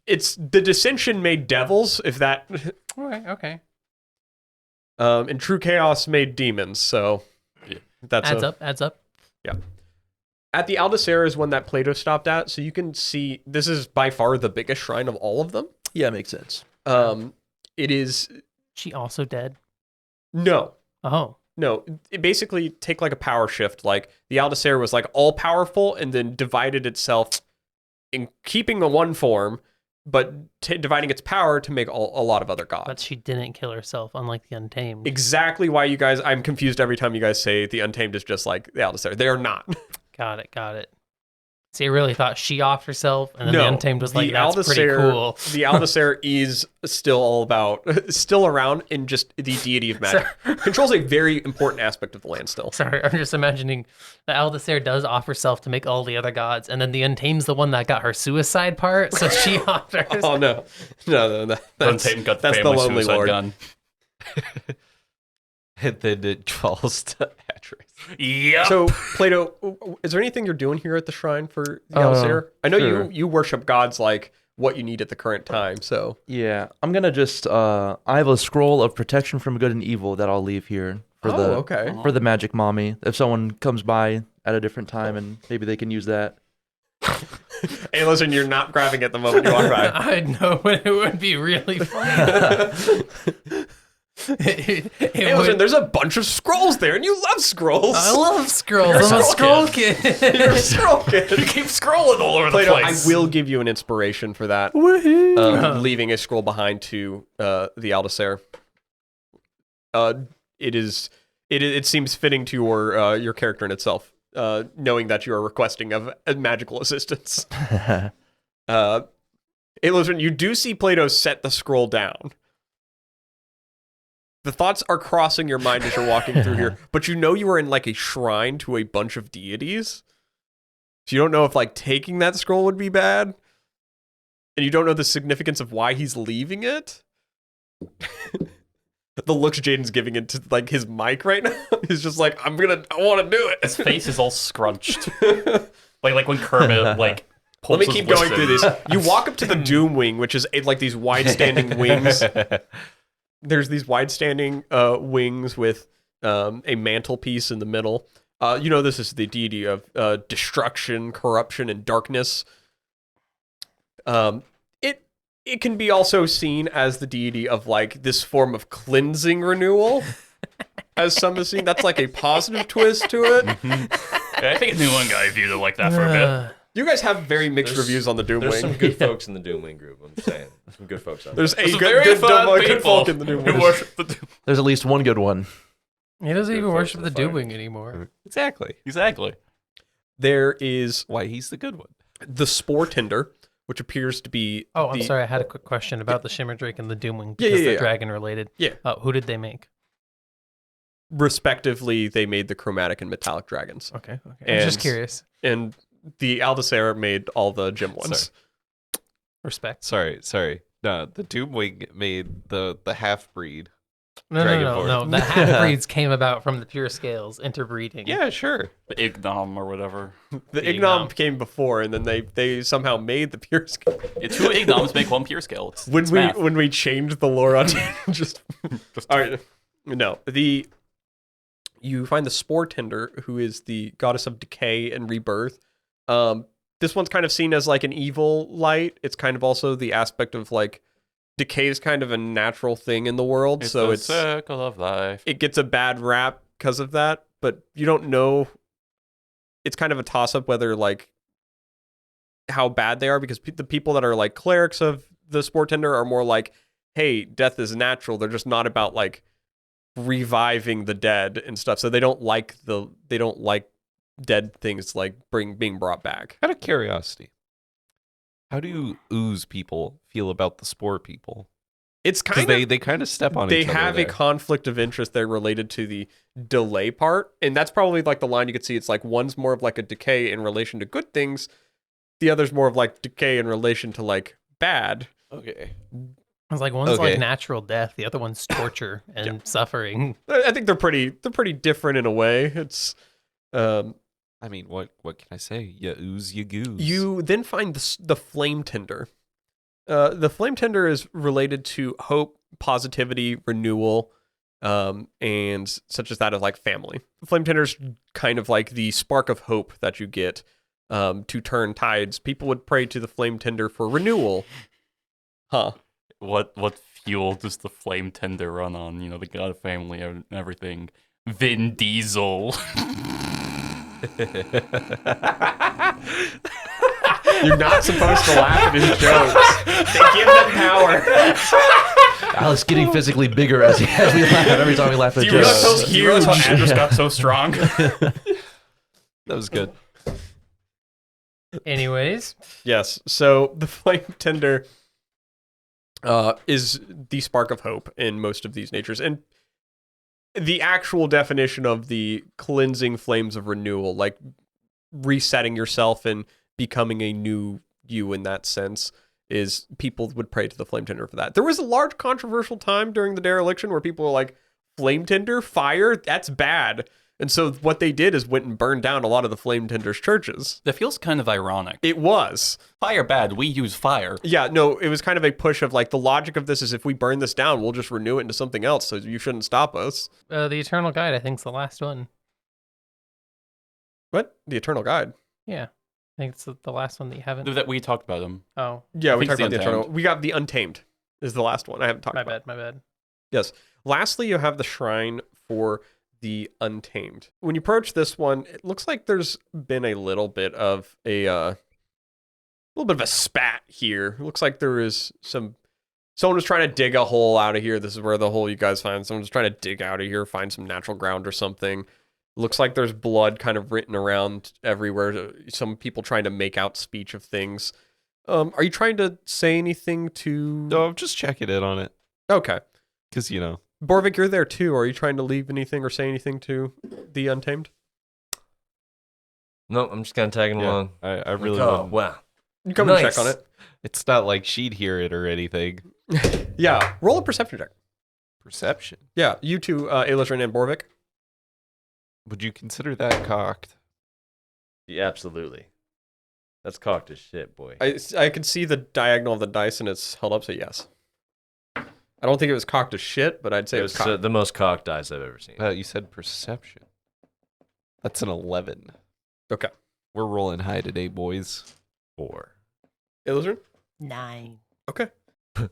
it's the Dissension made devils, if that,
Okay.
and True Chaos made demons. So
Yeah.
that's
Adds up.
At the Aldacer is one that Plato stopped at, so you can see this is by far the biggest shrine of all of them.
Yeah, makes sense.
It is
She also dead.
no.
Oh.
No, it basically take like a power shift. Like the Aldacer was like all powerful and then divided itself in keeping the one form, but dividing its power to make a lot of other gods.
But she didn't kill herself, unlike the Untamed.
Exactly why you guys, I'm confused every time you guys say the Untamed is just like the Aldacer. They are not.
Got it. See, I really thought she offed herself, and then the Untamed was like,
the
that's pretty cool.
The Aldacer is still all about, still around in just the deity of magic. Controls a very important aspect of the land still.
Sorry, I'm just imagining the Aldacer does off herself to make all the other gods, and then the Untamed's the one that got her suicide part, so she offed herself.
Oh, no. No. That's,
Untamed got the
that's the
family
Lonely
suicide
Lord.
gun.
And then it falls to Atreus.
Yep.
So, Plato, is there anything you're doing here at the shrine for the
Oh,
Aldacer? I know
sure.
you worship gods like what you need at the current time, so.
Yeah, I'm gonna just I have a scroll of protection from good and evil that I'll leave here for
okay.
for the magic mommy. If someone comes by at a different time and maybe they can use that.
Hey, listen, you're not grabbing it the moment you walk by.
I know, but it would be really funny.
Hey, listen, there's a bunch of scrolls there, and you love scrolls.
I love scrolls.
You're
I'm a
scroll
scroll kid.
You're a scroll kid.
You keep scrolling all over
Plato,
the place.
I will give you an inspiration for that. Leaving a scroll behind to the Aldacer. It seems fitting to your character in itself, knowing that you are requesting of magical assistance. Hey, listen, you do see Plato set the scroll down. The thoughts are crossing your mind as you're walking through here, but you know you are in like a shrine to a bunch of deities. So you don't know if like taking that scroll would be bad. And you don't know the significance of why he's leaving it. The looks Jaden's giving into like his mic right now is just like, I want to do it.
His face is all scrunched. like when Kermit like pulls
Let me
his
keep going
listen.
through this. You walk up to the Doom Wing, which is like these wide-standing wings. There's these wide-standing wings with a mantelpiece in the middle. You know this is the deity of destruction, corruption, and darkness. It can be also seen as the deity of like this form of cleansing renewal, as some have seen. That's like a positive twist to it.
Yeah, I think a new one guy viewed it like that for a bit.
You guys have very mixed
There's-
reviews on the Doom
There's
Wing.
some good folks in the Doomwing group. I'm saying, some good folks out there.
There's a
Some
good,
very fun
good
people
folk in the Doom
who
Wing.
worship the Doom.
There's at least one good one.
He doesn't
Good
even
folks
worship
in
the
the fire.
Doomwing anymore.
Exactly.
Exactly.
There is
Why he's the good one.
the Spore Tinder, which appears to be.
Oh, I'm
the-
sorry. I had a quick question about the Shimmer Drake and the Doomwing
Yeah,
because
yeah,
they're
yeah.
dragon related.
Yeah.
Who did they make?
Respectively, they made the chromatic and metallic dragons,
Okay. I was just
And-
curious.
and the Aldacer made all the gem ones.
Respect.
Sorry. No, the Doomwing made the half breed
No,
Dragon
no,
Force.
no, no. The half-breeds came about from the pure scales, interbreeding.
Yeah, sure.
The Ignom or whatever.
The
The
Ignom
Ignom.
came before, and then they somehow made the pure scale.
Yeah, 2 Ignoms make 1 pure scale. It's
When
math.
we changed the lore on just all right. No, you find the Spore Tender, who is the goddess of decay and rebirth. This one's kind of seen as like an evil light. It's kind of also the aspect of like decay is kind of a natural thing in the world, so
the
it's
circle of life.
it gets a bad rap because of that. But you don't know. It's kind of a toss up whether like how bad they are, because the people that are like clerics of the Spore Tender are more like, hey, death is natural. They're just not about like reviving the dead and stuff. So they don't like dead things like being brought back.
Out of curiosity, how do ooze people feel about the spore people?
It's
Because
kind of
they kind of step on
they
each other.
have a
there.
conflict of interest there related to the delay part, and that's probably like the line you could see. It's like one's more of like a decay in relation to good things, the other's more of like decay in relation to like bad.
Okay.
It's like one's
Okay.
like natural death, the other one's torture and suffering.
I think they're pretty different in a way. It's
I mean, what can I say? You ooze, you goose.
you then find the Flame Tender. The Flame Tender is related to hope, positivity, renewal, and such as that of like family. Flame Tender is kind of like the spark of hope that you get to turn tides. People would pray to the Flame Tender for renewal. Huh.
What fuel does the Flame Tender run on? You know, the god of family and everything. Vin Diesel.
You're not supposed to laugh at his jokes. They give them power.
Alex getting physically bigger as we laugh every time we laugh at
Do you realize
jokes.
how, do you realize how Andrews got so strong?
That was good.
Anyways,
Yes. So the Flame Tender is the spark of hope in most of these natures. And the actual definition of the cleansing flames of renewal, like resetting yourself and becoming a new you in that sense, is people would pray to the Flame Tender for that. There was a large controversial time during the dereliction where people were like, Flame Tender, fire, that's bad. And so what they did is went and burned down a lot of the Flame Tender's churches.
That feels kind of ironic.
It was.
Fire bad, we use fire.
Yeah, no, it was kind of a push of like the logic of this is if we burn this down, we'll just renew it into something else. So you shouldn't stop us.
the Eternal Guide, I think, is the last one.
What? The Eternal Guide.
Yeah. I think it's the last one that you haven't.
That we talked about them.
Oh,
Yeah, we
think
talked
it's
about
the
the Eternal.
Untamed.
We got the Untamed is the last one. I haven't talked
my
about.
bad, my bad.
Yes. Lastly, you have the Shrine for the Untamed. When you approach this one, it looks like there's been a little bit of a spat here. It looks like there is someone was trying to dig a hole out of here. This is where the hole you guys find. Someone's trying to dig out of here, find some natural ground or something. Looks like there's blood kind of written around everywhere. Some people trying to make out speech of things. Are you trying to say anything to?
No, I'm just checking in on it.
Okay.
Because, you know.
Borvik, you're there too. Are you trying to leave anything or say anything to the Untamed?
No, I'm just kind of tagging along.
I really
Like, oh,
want.
wow.
You come and check
Nice.
on it.
It's not like she'd hear it or anything.
Yeah. Roll a perception check.
Perception.
Yeah. You two, Aelithrin and Borvik.
Would you consider that cocked?
Yeah, absolutely. That's cocked as shit, boy.
I can see the diagonal of the dice and it's held up, so yes. I don't think it was cocked as shit, but I'd say
It
it
was
was cocked.
the most cocked dice I've ever seen.
You said perception. That's an 11.
Okay.
We're rolling high today, boys.
4.
Aelithrin?
9.
Okay.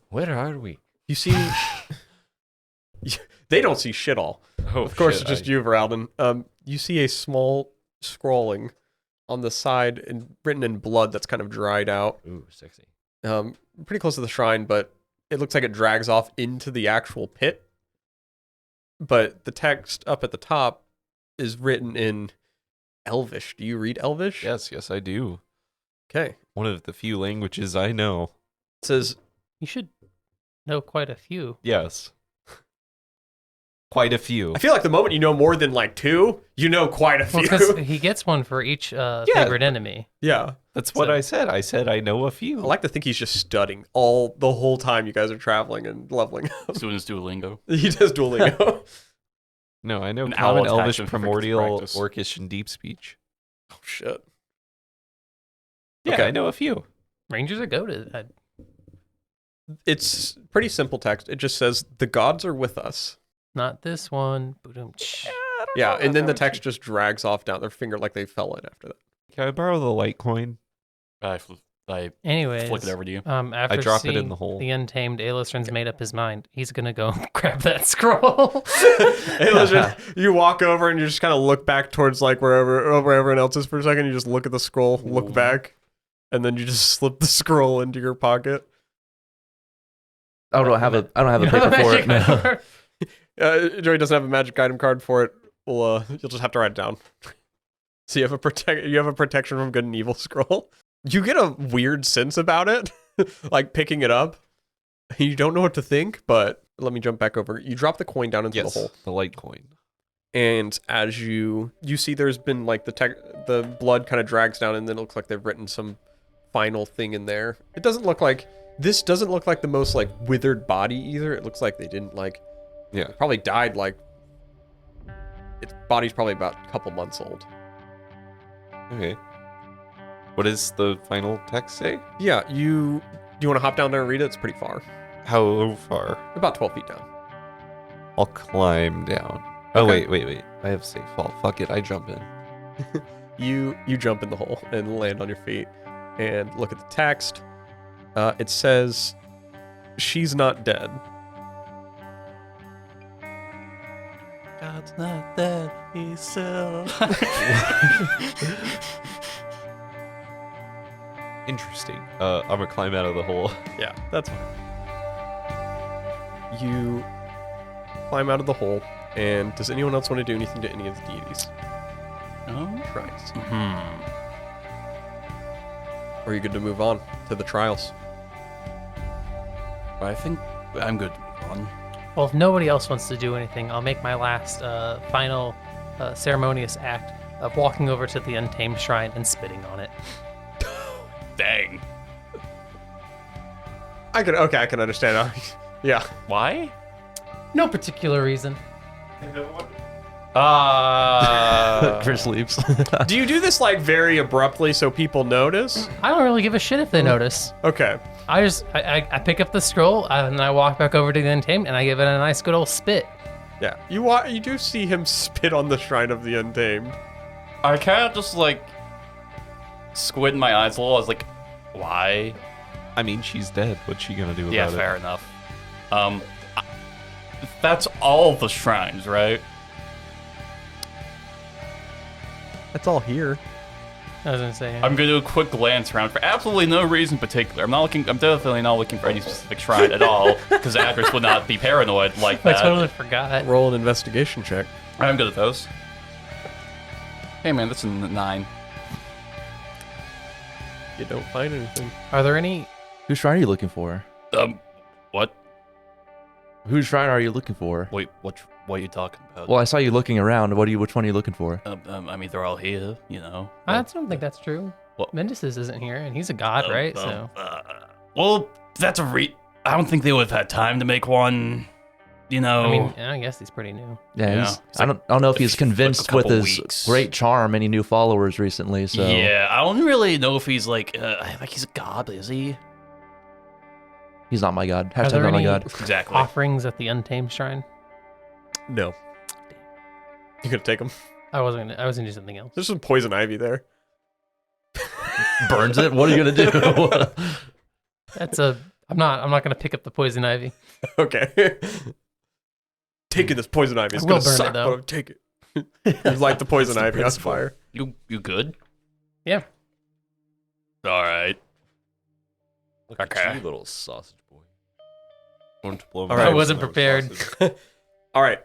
Where are we?
You see... They don't see shit all.
Oh,
Of course, it's just you, Veralden. You see a small scrawling on the side and written in blood that's kind of dried out.
Ooh, sexy.
Pretty close to the shrine, but it looks like it drags off into the actual pit. But the text up at the top is written in Elvish. Do you read Elvish?
Yes, I do.
Okay.
One of the few languages I know.
It says,
You should know quite a few.
Yes. Quite a few.
I feel like the moment you know more than like 2, you know quite a
Well,
few.
because he gets one for each favorite enemy.
Yeah.
That's what I said. I said I know a few.
I like to think he's just studying the whole time you guys are traveling and leveling up.
Students Duolingo.
He does Duolingo.
No, I know
An
Common,
owl
Elvish,
attachment for
Primordial,
practice.
Orcish, and Deep Speech.
Oh, shit.
Yeah,
Okay.
I know a few.
Rangers are goated.
It's pretty simple text. It just says, the gods are with us.
Not this one. Boom.
Yeah, and then the text just drags off down their finger like they fell in after that.
Can I borrow the Litecoin?
I
Anyways,
flick it over to you.
After
drop it in
seeing
the hole.
the Untamed, Aelistrin's made up his mind. He's gonna go grab that scroll.
Hey, listen, you walk over and you just kind of look back towards like where everyone else is for a second. You just look at the scroll, look back, and then you just slip the scroll into your pocket.
I don't have a paper for it. No.
Joey doesn't have a magic item card for it. Well, you'll just have to write it down. So you have a protection from good and evil scroll. You get a weird sense about it, like picking it up. You don't know what to think, but let me jump back over. You drop the coin down into
Yes,
the hole.
the Litecoin.
And as you see, there's been like the blood kind of drags down, and then it looks like they've written some final thing in there. This doesn't look like the most like withered body either. It looks like they didn't like,
Yeah.
probably died like, its body's probably about a couple months old.
Okay. What does the final text say?
Yeah, do you want to hop down there and read it? It's pretty far,
How far?
about 12 feet down.
I'll climb down. Oh,
Okay.
wait. I have safe fall. Fuck it, I jump in.
You jump in the hole and land on your feet and look at the text. It says, "She's not dead."
God's not dead, he's still.
Interesting. I'm gonna climb out of the hole.
Yeah, that's fine. You climb out of the hole, and does anyone else want to do anything to any of the deities?
Oh.
Tries.
Hmm.
Or are you good to move on to the trials?
I think I'm good to move on.
Well, if nobody else wants to do anything, I'll make my last final ceremonious act of walking over to the Untamed Shrine and spitting on it.
Dang.
I can understand. Yeah.
Why?
No particular reason.
Chris leaves.
Do you do this like very abruptly so people notice?
I don't really give a shit if they notice.
Okay.
I pick up the scroll and I walk back over to the Untamed and I give it a nice good old spit.
Yeah. You do see him spit on the shrine of the Untamed.
I kind of just like squint my eyes a little. I was like, why?
I mean, she's dead. What's she gonna do about
Yeah,
it?
fair enough. That's all the shrines, right?
That's all here.
I was gonna say.
I'm gonna do a quick glance around for absolutely no reason in particular. I'm definitely not looking for any specific shrine at all, because Adris would not be paranoid like
I
that.
totally forgot.
Roll an investigation check.
I'm good at those. Hey man, that's a 9.
You don't find anything.
Are there any?
Whose shrine are you looking for?
What?
Whose shrine are you looking for?
Wait, what are you talking about?
Well, I saw you looking around. Which one are you looking for?
I mean, they're all here, you know.
I don't think that's true.
What?
Mendis's isn't here, and he's a god, right? So
well, that's I don't think they would have had time to make one, you know.
I mean, I guess he's pretty new.
Yeah,
Yeah.
he's,
It's
I don't know if he's
like
convinced
a
with
couple
his
weeks.
great charm any new followers recently. So
Yeah, I don't really know if he's like he's a god, is he?
he's not my god.
Are
Hashtag
there
not my
any
god.
Exactly.
offerings at the Untamed Shrine?
No. You gonna take them?
I was gonna do something else.
There's some poison ivy there.
Burns it. What are you gonna do?
I'm not gonna pick up the poison ivy.
Okay. Taking this poison ivy is
I will
gonna
burn it,
suck,
though.
but I'll take it. You light the poison ivy on fire.
You good?
Yeah.
All right.
Look
Okay.
at you, little sausage boy. Don't blow
All
my
right.
I
nose
wasn't
with no
prepared.
sausage.
All right.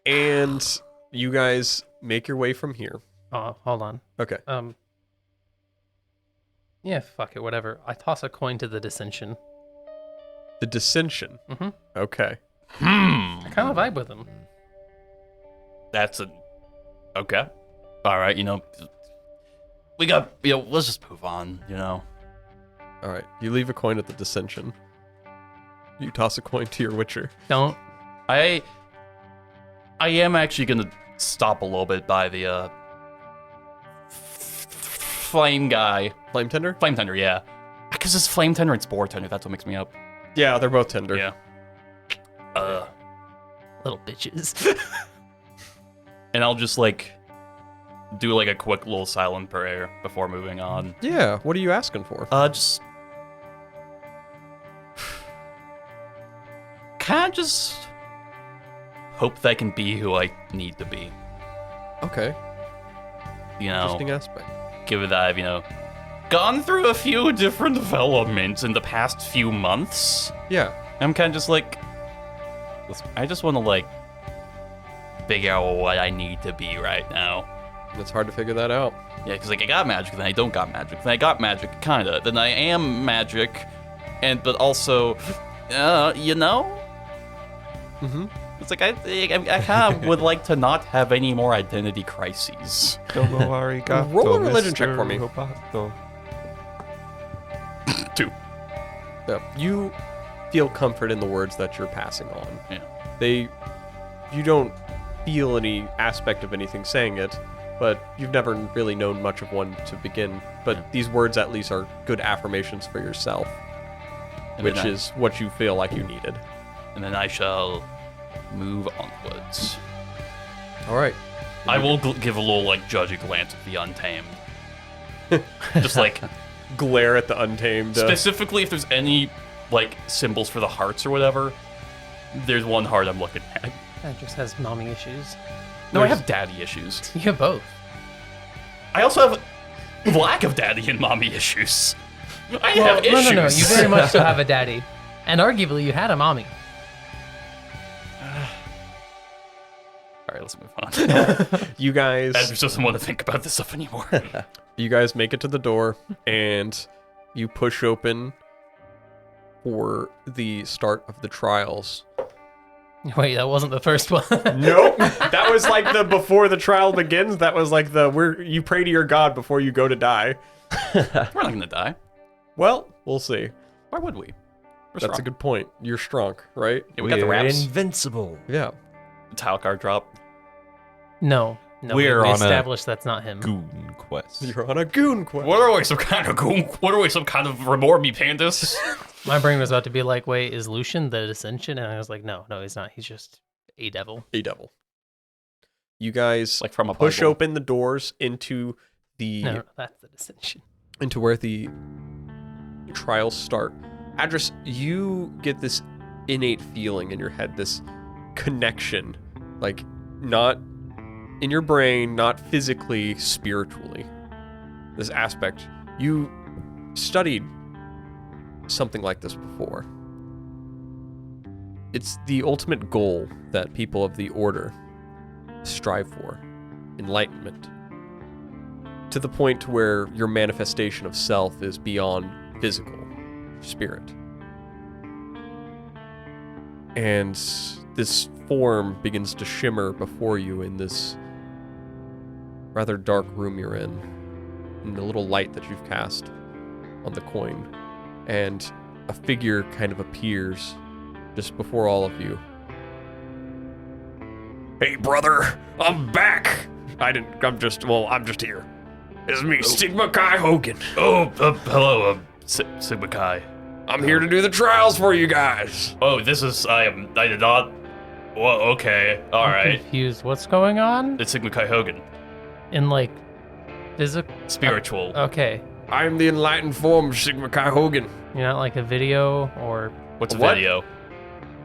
And you guys make your way from here.
Oh, hold on.
Okay.
Yeah, fuck it, whatever. I toss a coin to the Dissension.
The dissension.
Mhm.
Okay.
Hmm.
I kind of vibe with him.
That's a... Okay. All right, we got... let's just move on,
All right, you leave a coin at the dissension. You toss a coin to your witcher.
Don't.
I am actually gonna stop a little bit by the flame guy.
Flame tender?
Flame tender, yeah. Because it's flame tender and spore tender. That's what makes me up.
Yeah, they're both tender.
Yeah.
Little bitches.
And I'll just do a quick little silent prayer before moving on.
Yeah, what are you asking for?
Just kind of just hope that I can be who I need to be.
Okay, interesting aspect.
Given that I've, gone through a few different developments in the past few months.
Yeah,
I'm kind of just I just want to figure out what I need to be right now.
it's hard to figure that out.
Yeah, because I got magic, then I don't got magic, then I got magic, kinda, then I am magic, but also,
Mm-hmm.
It's I kind of would like to not have any more identity crises.
Roll a religion check for me.
Roboto.
2.
Yeah, you feel comfort in the words that you're passing on.
Yeah.
You don't feel any aspect of anything saying it, but you've never really known much of one to begin. But these words at least are good affirmations for yourself,
And
which
then
is what you feel like you needed.
and then I shall move onwards.
All right.
I will give a little judgy glance at the Untamed. Just
Glare at the untamed.
specifically if there's any symbols for the hearts or whatever. There's one heart I'm looking at.
That just has mommy issues.
No, I have daddy issues.
You have both.
I also have lack of daddy and mommy issues. I have issues.
No. You very much still have a daddy. And arguably, you had a mommy.
All right, let's move on.
You guys.
Andrew doesn't want to think about this stuff anymore.
You guys make it to the door, and you push open for the start of the trials.
Wait, that wasn't the first one.
Nope. That was the before the trial begins. That was you pray to your god before you go to die.
We're not gonna die.
Well, we'll see.
Why would we? We're
That's a good point. You're strong, right?
Yeah, we got the
We're
wraps.
invincible.
Yeah.
Tile card drop.
No,
We're
we
on a-
established that's not him.
Goon quest.
You're on a goon quest.
What are we, some kind of goon? What are we, some kind of reward me pandas?
My brain was about to be like, wait, is Lucian the Dissension? And I was like, no, he's not. He's just a devil.
A devil. You guys
From a
push
Bible.
open the doors into
No, that's the Dissension.
into where the trials start. Adris, you get this innate feeling in your head, this connection, not in your brain, not physically, spiritually. This aspect. You studied something like this before. It's the ultimate goal that people of the Order strive for. Enlightenment. To the point to where your manifestation of self is beyond physical, spirit. And this form begins to shimmer before you in this rather dark room you're in the little light that you've cast on the coin. And a figure kind of appears just before all of you. Hey, brother, I'm back. I'm just here. It's me, Sigma Chi Hogan.
Oh, hello, Sigma Chi.
I'm here to do the trials for you guys.
Oh, I did not. Well, okay, all
I'm
right.
confused. What's going on?
It's Sigma Chi Hogan.
In physical.
Spiritual.
Okay.
I'm the enlightened form of Sigma Chi Hogan.
You're not like a video or
What's a
What?
video?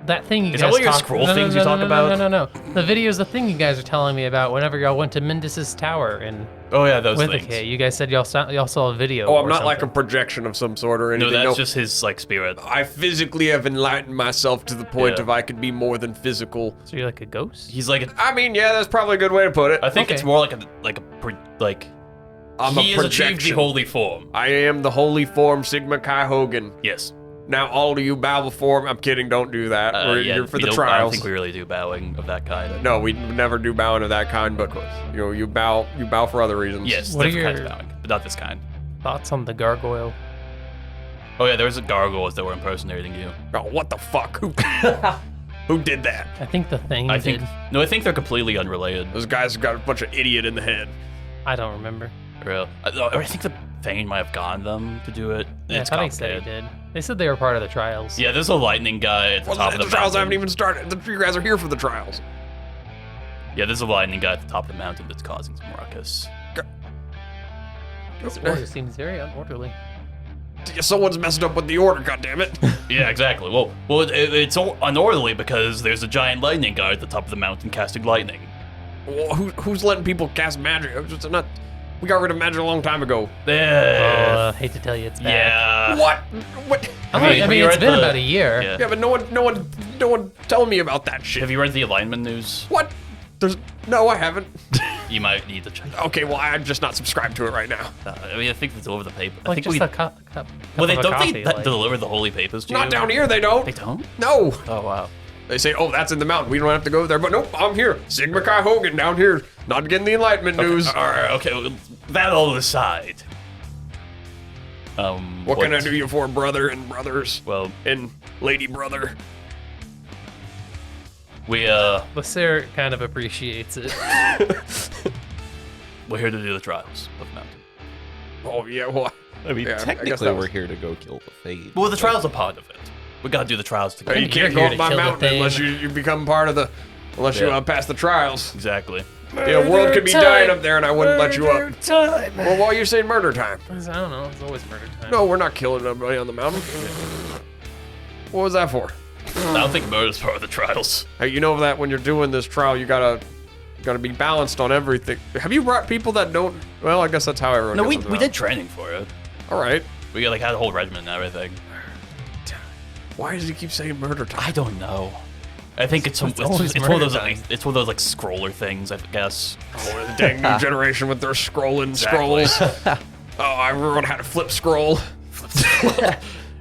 that thing you
Is
guys
that what your
talk-
scroll
no,
things
no,
you
no,
talk
no,
about?
No. The video is the thing you guys are telling me about whenever y'all went to Mindus's tower and
Oh yeah, those
with
things.
okay, you guys said y'all saw a video.
Oh, I'm
or
not like a
something.
projection of some sort or
No,
anything.
that's just his spirit.
I physically have enlightened myself to the point
Yeah.
of I could be more than physical.
So you're like a ghost?
He's like,
I mean, yeah, that's probably a good way to put it.
I think
Okay.
it's more like
I'm
he
a
has achieved the
projection.
holy form.
I am the holy form Sigma Chi Hogan.
Yes.
Now all of you bow before me. I'm kidding. Don't do that. We're
Yeah,
here for
we
the
don't-
trials.
I don't think we really do bowing of that kind.
No, we never do bowing of that kind. But you bow for other reasons.
Yes,
What are
different kinds of
your-
bowing, but not this kind.
Thoughts on the gargoyle?
Oh yeah, there was a gargoyles that were impersonating you.
Oh, what the fuck? Who did that?
I think the thing
I
did.
think no, I think they're completely unrelated.
Those guys got a bunch of idiot in the head.
I don't remember.
Real. I think the Thane might have gotten them to do it.
Yeah,
It's
I thought he said he
complicated.
did. They said they were part of the trials.
Yeah, there's a lightning guy at the top of
the
the
trials
mountain.
haven't even started. You guys are here for the trials.
Yeah, there's a lightning guy at the top of the mountain that's causing some ruckus.
This order seems very unorderly.
Someone's messed up with the order. God damn it!
Yeah, exactly. Well, it's all unorderly because there's a giant lightning guy at the top of the mountain casting lightning.
Well, who's letting people cast magic? We got rid of magic a long time ago.
Hate to tell you it's bad.
Yeah.
What?
I mean,
you're
it's
at
been
the-
about a year.
Yeah.
Yeah, but no one telling me about that shit.
Have you read the alignment news?
What? No, I haven't.
You might need to check.
Okay, well, I'm just not subscribed to it right now.
I mean, I think it's over the paper. I
Like
think
just
we.
a cup
Well, they
of a
don't
coffee,
they
like-
deliver the holy papers to you?
Not down here, they don't.
They don't.
No.
Oh wow.
They say, oh, that's in the mountain. We don't have to go there. But nope, I'm here. Sigma Chi Hogan down here. Not getting the Enlightenment news.
All right. Okay. Well, that all aside.
What can I do you for, brother and brothers
Well,
and lady brother?
Lacer kind of appreciates it.
we're here to do the trials of the mountain.
Oh, yeah, well,
I mean,
Yeah, I guess
technically,
that was-
we're here to go kill the Fade.
Well, the trials are part of it. We gotta do the trials together.
you
You're
can't go
here
up
to
my
kill the
mountain
thing.
unless you become part of the, unless you
Yeah.
pass the trials.
Exactly.
Yeah, the world could be dying up there and I wouldn't let you up. Well, why are you saying murder time?
I don't know. It's always murder time.
No, we're not killing anybody on the mountain. What was that for?
I don't think murder's part of the trials.
Hey, you know that when you're doing this trial, you gotta be balanced on everything. Have you brought people that don't? Well, I guess that's how everyone.
No,
gets
we
on the
did
mountain.
training for it.
All right.
We like had a whole regimen and everything.
Why does he keep saying murder time?
I don't know. I think it's one of
always
those
murder
like,
time.
it's one of those like scroller things, I guess.
Oh, the dang new generation with their scrolling scrolls. Oh, everyone had a flip scroll.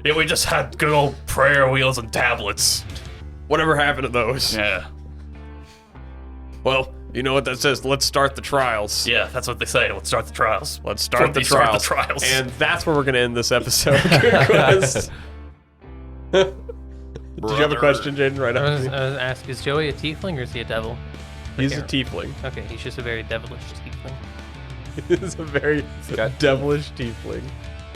Yeah, we just had good old prayer wheels and tablets.
Whatever happened to those?
Yeah.
Well, you know what that says. Let's start the trials.
Yeah, that's what they say. Let's start the trials.
Let's start the
Start
trials.
the trials.
And that's where we're gonna end this episode. Good quest. Did you have a question, Jaden? Right
I was
after me?
ask, is Joey a tiefling or is he a devil?
He's a
Okay.
tiefling.
Okay, he's just a very devilish tiefling.
He's a very devilish tiefling.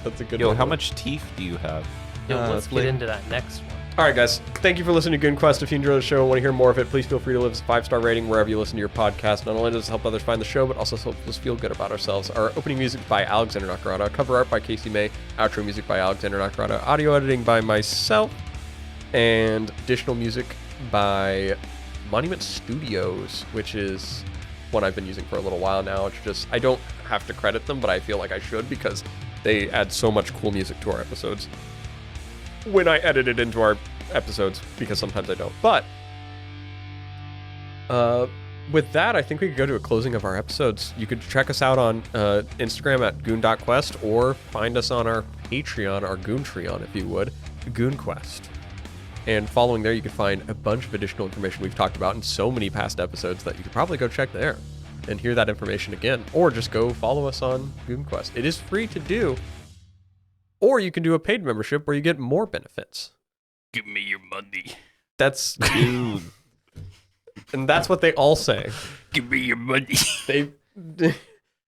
That's a good
Yo,
one.
how much teeth do you have?
Yo, let's
Blake.
get into that next one.
All right, guys. Thank you for listening to Goon Quest. If you enjoy the show and want to hear more of it, please feel free to leave us a 5-star rating wherever you listen to your podcast. Not only does it help others find the show, but also helps us feel good about ourselves. Our opening music by Alexander Nakarada, cover art by Casey May, outro music by Alexander Nakarada, audio editing by myself, and additional music by Monument Studios, which is one I've been using for a little while now. It's just, I don't have to credit them, but I feel like I should because they add so much cool music to our episodes when I edit it into our episodes, because sometimes I don't. But with that, I think we could go to a closing of our episodes. You could check us out on Instagram at goon.quest or find us on our Patreon, our Goontreon, if you would, GoonQuest. And following there, you can find a bunch of additional information we've talked about in so many past episodes that you could probably go check there and hear that information again. Or just go follow us on GoonQuest. It is free to do. Or you can do a paid membership where you get more benefits.
Give me your money.
That's dude. And that's what they all say.
Give me your money.
They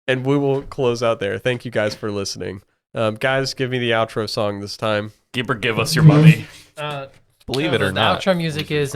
and we will close out there. Thank you guys for listening. Guys, give me the outro song this time.
Give us your money.
Believe it or
The
not.
outro music is